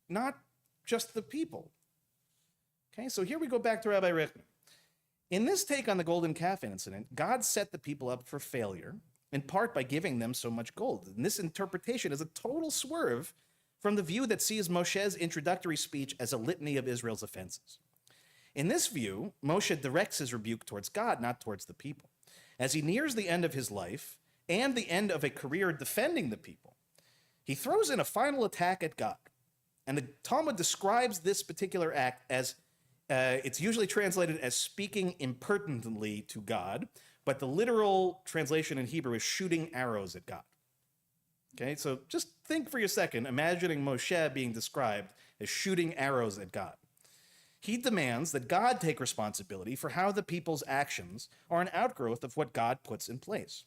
not just the people. Okay, so here we go back to Rabbi Richman. In this take on the golden calf incident, God set the people up for failure, in part by giving them so much gold. And this interpretation is a total swerve from the view that sees Moshe's introductory speech as a litany of Israel's offenses. In this view, Moshe directs his rebuke towards God, not towards the people. As he nears the end of his life and the end of a career defending the people, he throws in a final attack at God. And the Talmud describes this particular act as, it's usually translated as speaking impertinently to God, but the literal translation in Hebrew is shooting arrows at God. Okay, so just think for a second, imagining Moshe being described as shooting arrows at God. He demands that God take responsibility for how the people's actions are an outgrowth of what God puts in place.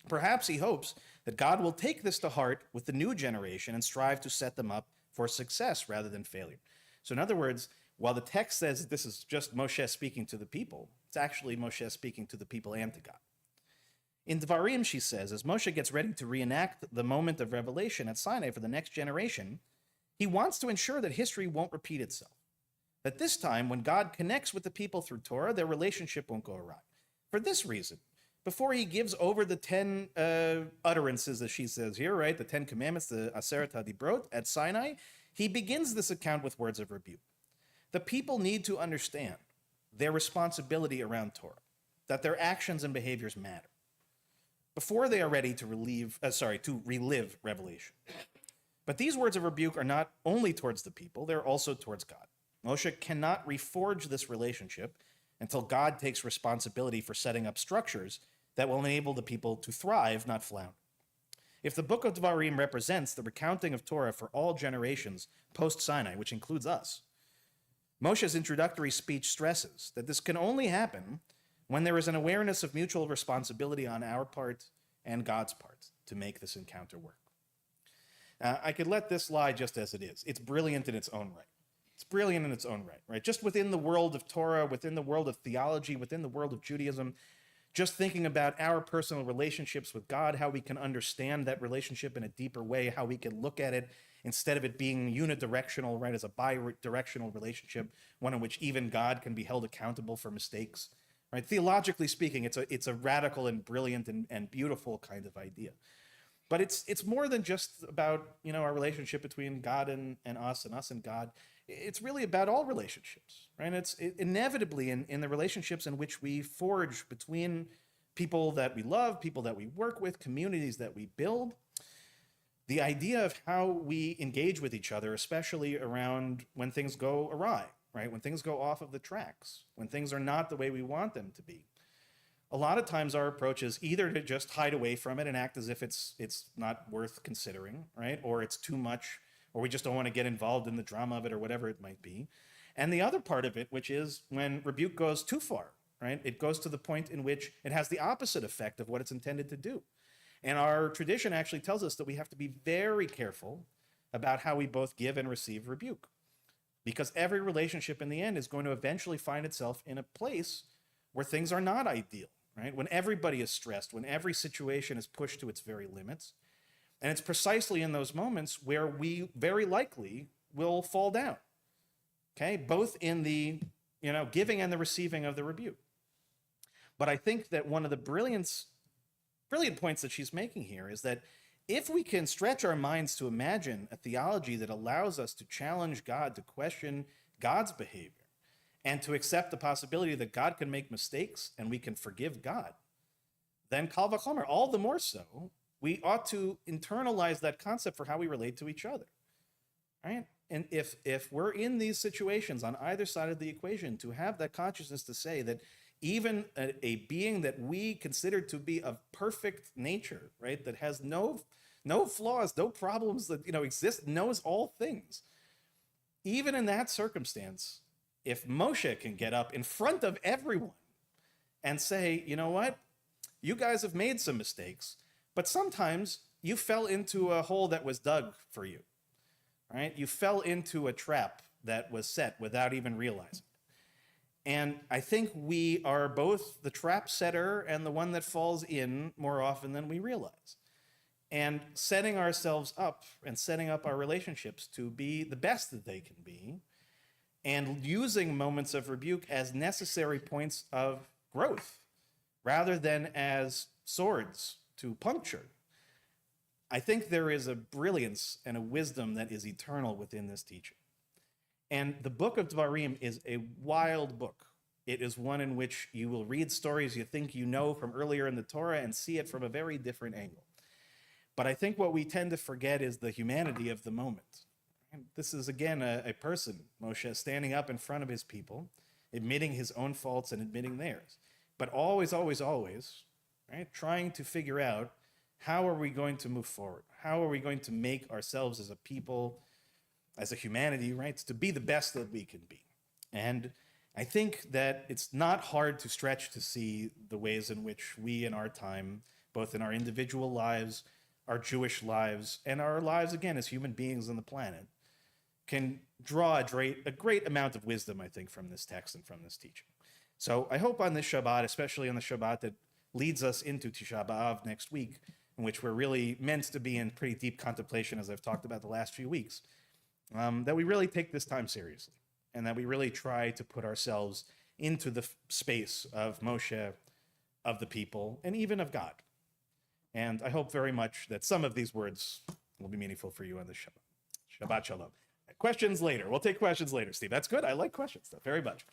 Perhaps he hopes that God will take this to heart with the new generation and strive to set them up for success rather than failure. So in other words, while the text says this is just Moshe speaking to the people, it's actually Moshe speaking to the people and to God. In Devarim, she says, as Moshe gets ready to reenact the moment of revelation at Sinai for the next generation, he wants to ensure that history won't repeat itself. That this time, when God connects with the people through Torah, their relationship won't go awry. For this reason, before he gives over the 10 utterances, as she says here, right, the 10 commandments, the Aseret HaDibrot at Sinai, he begins this account with words of rebuke. The people need to understand their responsibility around Torah, that their actions and behaviors matter, before they are ready to relive revelation. But these words of rebuke are not only towards the people, they're also towards God. Moshe cannot reforge this relationship until God takes responsibility for setting up structures that will enable the people to thrive, not flounder. If the book of Devarim represents the recounting of Torah for all generations post-Sinai, which includes us, Moshe's introductory speech stresses that this can only happen when there is an awareness of mutual responsibility on our part and God's part to make this encounter work. I could let this lie just as it is. It's brilliant in its own right. It's brilliant in its own right? Just within the world of Torah, within the world of theology, within the world of Judaism, just thinking about our personal relationships with God, how we can understand that relationship in a deeper way, how we can look at it instead of it being unidirectional, right, as a bi-directional relationship, one in which even God can be held accountable for mistakes. Right? Theologically speaking, it's a radical and brilliant and beautiful kind of idea. But it's more than just about, our relationship between God and us and God. It's really about all relationships, right? It's inevitably in the relationships in which we forge between people that we love, people that we work with, communities that we build. The idea of how we engage with each other, especially around when things go awry, right? When things go off of the tracks, when things are not the way we want them to be. A lot of times our approach is either to just hide away from it and act as if it's not worth considering, right? Or it's too much, or we just don't want to get involved in the drama of it or whatever it might be. And the other part of it, which is when rebuke goes too far, right? It goes to the point in which it has the opposite effect of what it's intended to do. And our tradition actually tells us that we have to be very careful about how we both give and receive rebuke. Because every relationship in the end is going to eventually find itself in a place where things are not ideal, right? When everybody is stressed, when every situation is pushed to its very limits. And it's precisely in those moments where we very likely will fall down, okay? Both in the, giving and the receiving of the rebuke. But I think that one of the brilliant points that she's making here is that if we can stretch our minds to imagine a theology that allows us to challenge God, to question God's behavior, and to accept the possibility that God can make mistakes and we can forgive God, then kal vachomer, all the more so, we ought to internalize that concept for how we relate to each other, right? And if we're in these situations on either side of the equation, to have that consciousness to say that even a being that we consider to be of perfect nature, right, that has no flaws, no problems, that exist, knows all things, even in that circumstance, if Moshe can get up in front of everyone and say, you know what, you guys have made some mistakes, but sometimes you fell into a hole that was dug for you, right? You fell into a trap that was set without even realizing. And I think we are both the trap setter and the one that falls in more often than we realize. And setting ourselves up and setting up our relationships to be the best that they can be, and using moments of rebuke as necessary points of growth rather than as swords to puncture. I think there is a brilliance and a wisdom that is eternal within this teaching. And the book of Dvarim is a wild book. It is one in which you will read stories you think you know from earlier in the Torah and see it from a very different angle. But I think what we tend to forget is the humanity of the moment. And this is, again, a person, Moshe, standing up in front of his people, admitting his own faults and admitting theirs. But always, always, always, right, trying to figure out how are we going to move forward? How are we going to make ourselves as a people, as a humanity, right, to be the best that we can be? And I think that it's not hard to stretch to see the ways in which we in our time, both in our individual lives, our Jewish lives, and our lives, again, as human beings on the planet, can draw a great amount of wisdom, I think, from this text and from this teaching. So I hope on this Shabbat, especially on the Shabbat that leads us into Tisha B'Av next week, in which we're really meant to be in pretty deep contemplation, as I've talked about the last few weeks, that we really take this time seriously, and that we really try to put ourselves into the space of Moshe, of the people, and even of God. And I hope very much that some of these words will be meaningful for you on this Shabbat. Shabbat Shalom. Questions later. We'll take questions later, Steve. That's good. I like questions, though, very much.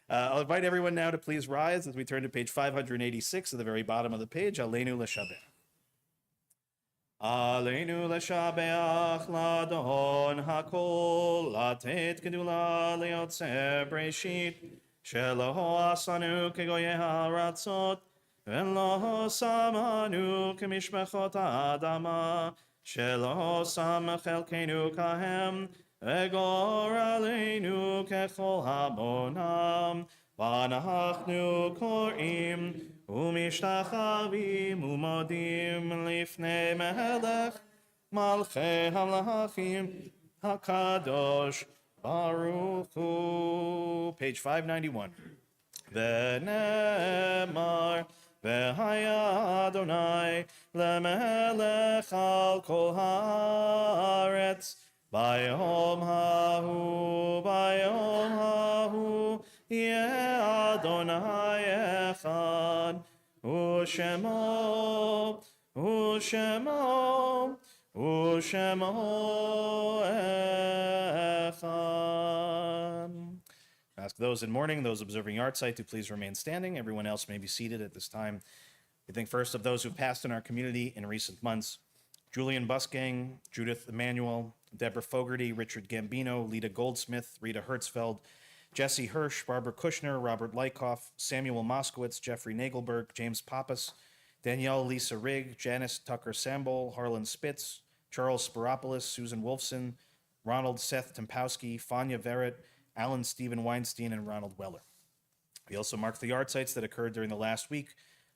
I'll invite everyone now to please rise as we turn to page 586 at the very bottom of the page. Aleinu l'shabech. Aleinu l'shabeach ladon hakol latet gedula leotzer breshit shelo asanu kegoye haratzot velo samanu kemishmechot adama shelo sam chelkenu kahem egor aleinu kechol hamonam ואנחנו קוראים ומשתחווים ומודים לפני מלך מלכי המלכים הקדוש ברוך הוא. Page 591. ונאמר והיה אדוני למלך על כל הארץ ביום ההוא יהיה אדוני אחד ושמו אחד. Ask those in mourning, those observing yahrzeit, to please remain standing. Everyone else may be seated at this time. We think first of those who've passed in our community in recent months: Julian Busgang, Judith Emanuel, Deborah Fogarty, Richard Gambino, Lita Goldsmith, Rita Hertzfeld, Jesse Hirsch, Barbara Kushner, Robert Lykoff, Samuel Moskowitz, Jeffrey Nagelberg, James Pappas, Danielle Lisa Rigg, Janice Tucker Sambol, Harlan Spitz, Charles Spiropoulos, Susan Wolfson, Ronald Seth Tempowski, Fania Verrett, Alan Stephen Weinstein, and Ronald Weller. We also mark the yard sites that occurred during the last week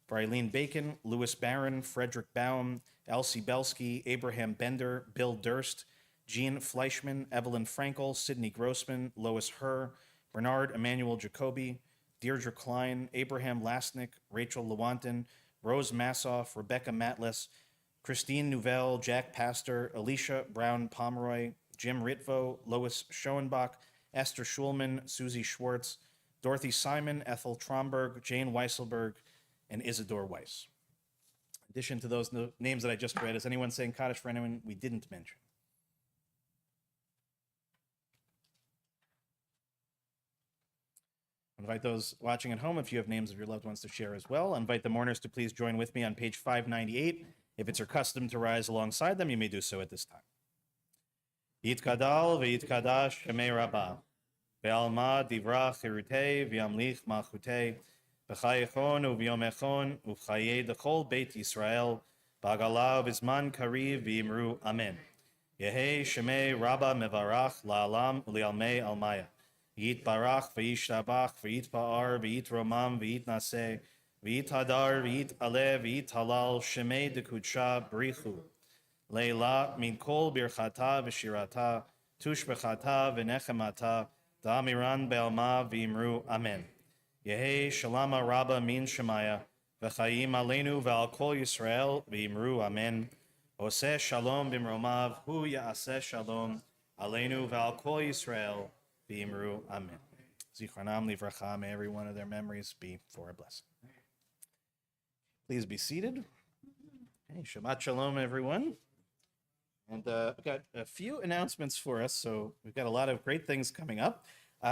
for Eileen Bacon, Louis Barron, Frederick Baum, Elsie Belsky, Abraham Bender, Bill Durst, Jean Fleischman, Evelyn Frankel, Sidney Grossman, Lois Herr, Bernard Emmanuel Jacoby, Deirdre Klein, Abraham Lasnik, Rachel Lewontin, Rose Massoff, Rebecca Matlis, Christine Nouvelle, Jack Pastor, Alicia Brown Pomeroy, Jim Ritvo, Lois Schoenbach, Esther Schulman, Susie Schwartz, Dorothy Simon, Ethel Tromberg, Jane Weisselberg, and Isidore Weiss. In addition to those names that I just read, is anyone saying Kaddish for anyone we didn't mention? Invite those watching at home, if you have names of your loved ones, to share as well. Invite the mourners to please join with me on page 598. If it's your custom to rise alongside them, you may do so at this time. Yitkadal v'yitkadash shemei rabbah, ve'alma divrach hirutei v'yamlich malchutei, v'chayechon u'v'yomechon u'v'chayei dechol beit Yisrael, b'agala v'zman kariv v'yimru amen. Yehei shemei rabbah mevarach la'alam u'li'almei almaya. Yitbarach v'yishtabach v'yitba'ar v'yitromam v'yitnaseh v'yithadar v'yit'aleh v'yithalal shemei dekudsha brichu leila min kol birchata v'shirata tushbechata v'nechemata da'amiran be'alma v'imru amen. Yehei shalama rabba min shemaya v'chayim aleinu v'al kol Yisrael v'imru amen. Oseh shalom b'mromav hu ya'aseh shalom aleinu v'al kol Yisrael V'imru amen. Zichronam livracha, may every one of their memories be for a blessing. Please be seated. Hey, Shabbat Shalom, everyone. And I've got a few announcements for us, so we've got a lot of great things coming up.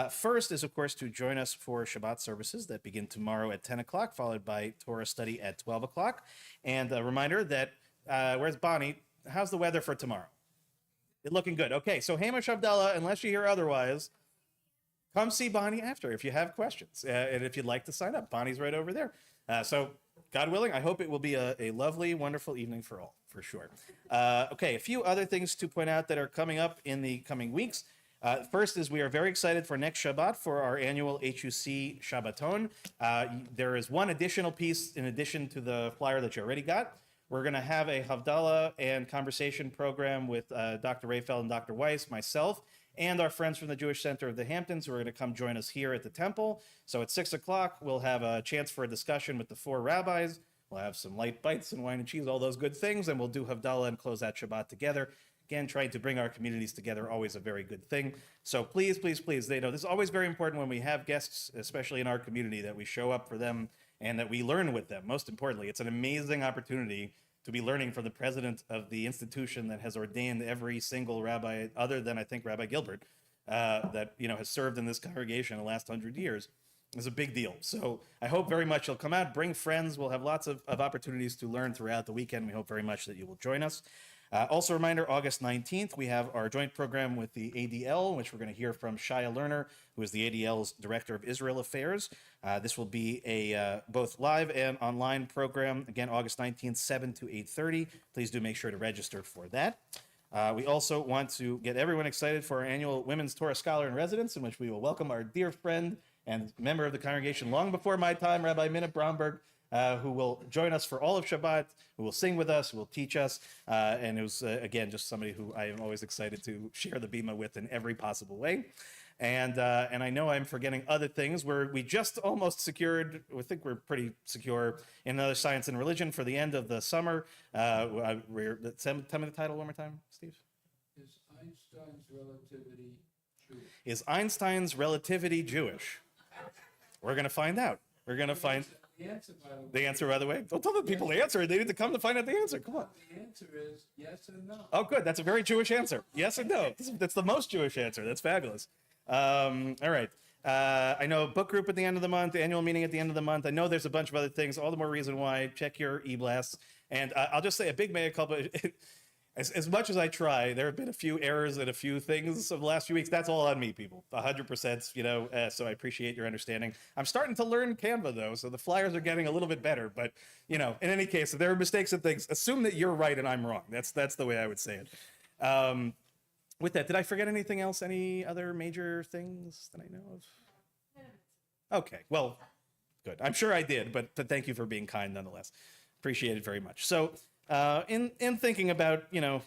First is, of course, to join us for Shabbat services that begin tomorrow at 10 o'clock, followed by Torah study at 12 o'clock. And a reminder that, where's Bonnie? How's the weather for tomorrow? It's looking good. Okay, so Hamish Abdallah, unless you hear otherwise, come see Bonnie after if you have questions. And if you'd like to sign up, Bonnie's right over there. So God willing, I hope it will be a lovely, wonderful evening for all, for sure. Okay, a few other things to point out that are coming up in the coming weeks. First is we are very excited for next Shabbat for our annual HUC Shabbaton. There is one additional piece in addition to the flyer that you already got. We're going to have a Havdalah and conversation program with Dr. Rayfeld and Dr. Weiss, myself, and our friends from the Jewish Center of the Hamptons who are going to come join us here at the temple. So at 6 o'clock, we'll have a chance for a discussion with the four rabbis. We'll have some light bites and wine and cheese, all those good things, and we'll do Havdalah and close out Shabbat together. Again, trying to bring our communities together, always a very good thing. So please, please, please, this is always very important when we have guests, especially in our community, that we show up for them and that we learn with them. Most importantly, it's an amazing opportunity to be learning from the president of the institution that has ordained every single rabbi, other than, I think, Rabbi Gilbert, that has served in this congregation the last 100 years. It's a big deal. So I hope very much you'll come out, bring friends. We'll have lots of opportunities to learn throughout the weekend. We hope very much that you will join us. Also a reminder, August 19th, we have our joint program with the ADL, which we're going to hear from Shia Lerner, who is the ADL's Director of Israel Affairs. This will be a both live and online program. Again, August 19th, 7 to 8:30. Please do make sure to register for that. We also want to get everyone excited for our annual Women's Torah Scholar in Residence, in which we will welcome our dear friend and member of the congregation long before my time, Rabbi Minna Bromberg, who will join us for all of Shabbat, who will sing with us, who will teach us. And it was, again, just somebody who I am always excited to share the Bima with in every possible way. And I know I'm forgetting other things where we just almost secured, I think we're pretty secure, in another Science and Religion for the end of the summer. Tell me the title one more time, Steve. Is Einstein's relativity Jewish? Is Einstein's relativity Jewish? We're going to find out. We're going to find... The answer, by the way. The answer, by the way? Don't tell the people the answer. They need to come to find out the answer. Come on. The answer is yes and no. Oh, good. That's a very Jewish answer. Yes and no. That's the most Jewish answer. That's fabulous. All right. I know book group at the end of the month, annual meeting at the end of the month. I know there's a bunch of other things. All the more reason why. Check your e-blasts. And I'll just say a big mea culpa. As much as I try, there have been a few errors and a few things of the last few weeks. That's all on me, people. 100%, so I appreciate your understanding. I'm starting to learn Canva, though, so the flyers are getting a little bit better. But, in any case, if there are mistakes and things, assume that you're right and I'm wrong. That's the way I would say it. with that, did I forget anything else? Any other major things that I know of? Okay, well, good. I'm sure I did, but thank you for being kind nonetheless. Appreciate it very much. So, in thinking about,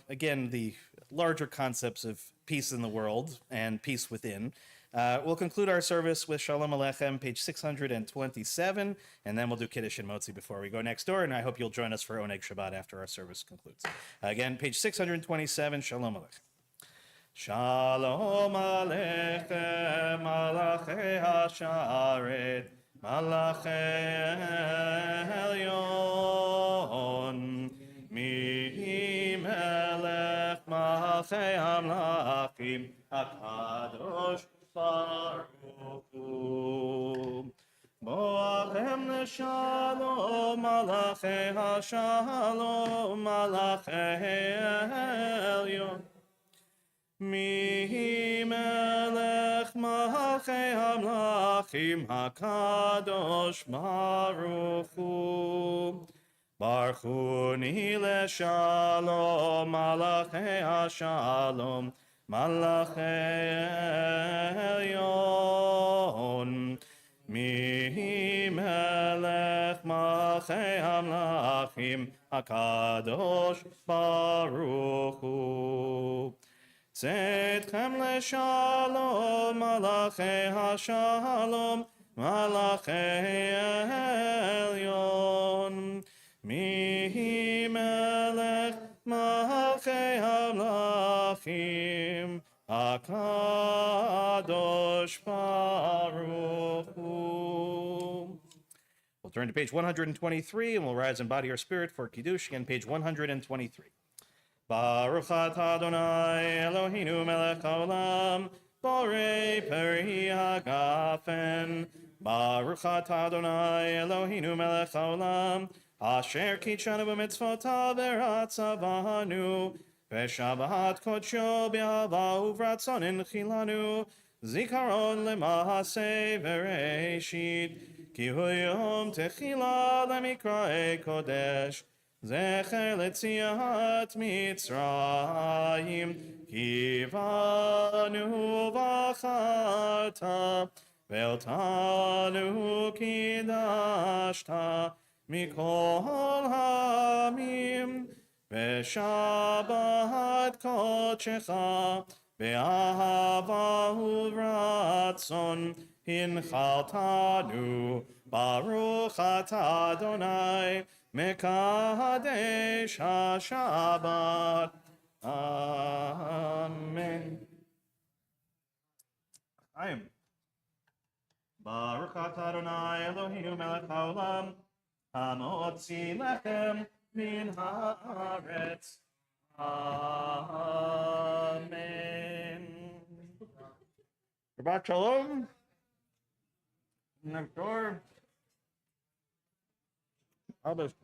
again, the larger concepts of peace in the world and peace within, we'll conclude our service with Shalom Aleichem, page 627, and then we'll do Kiddush and Motzi before we go next door, and I hope you'll join us for Oneg Shabbat after our service concludes. Again, page 627, Shalom Aleichem. Shalom Aleichem, Malachei HaSharet, Malachei Elyon, Mi Melech Malachei Hamlachim, HaKadosh Baruch Hu. Boachem Leshalom, Malachei HaShalom, Malachei Elyon, Mi Melech Malachei Hamlachim, HaKadosh Baruch Hu. Baruchuni Leshalom, Malachei HaShalom, Malachei Elyon. Mi Melech Malachei Hamlachim, HaKadosh Baruch Hu. Tzedchem leshalom, Malachei HaShalom, Malachei Elyon. Mi Melech Malachei Hamlachim, HaKadosh Baruch Hu. We'll turn to page 123 and we'll rise in body or spirit for Kiddush. Again, page 123. Baruch atah Adonai Eloheinu melech haolam, borei peri hagafen. Baruch atah Adonai Eloheinu melech haolam, asher kitshanu b'mitzvotav v'ratzavanu, v'shabbat kodsho b'ahava uvratzonin chilanu, zikaron lemahaseh v'reishit, ki hu yom techila lemikrae kodesh, Zecher letziat Mitzrayim, kivanu v'acharta, ve'otanu kidashta, mikol hamim, ve'shabbat kodshecha, ve'ahava uvratzon, hinchaltanu, baruch atah Adonai, Mekadesh HaShabbat. Amen. I am. Baruch atah Adonai Eloheinu melech haolam, hamotzi lechem min haaretz. Amen. Shabbat shalom. Next door. Adas.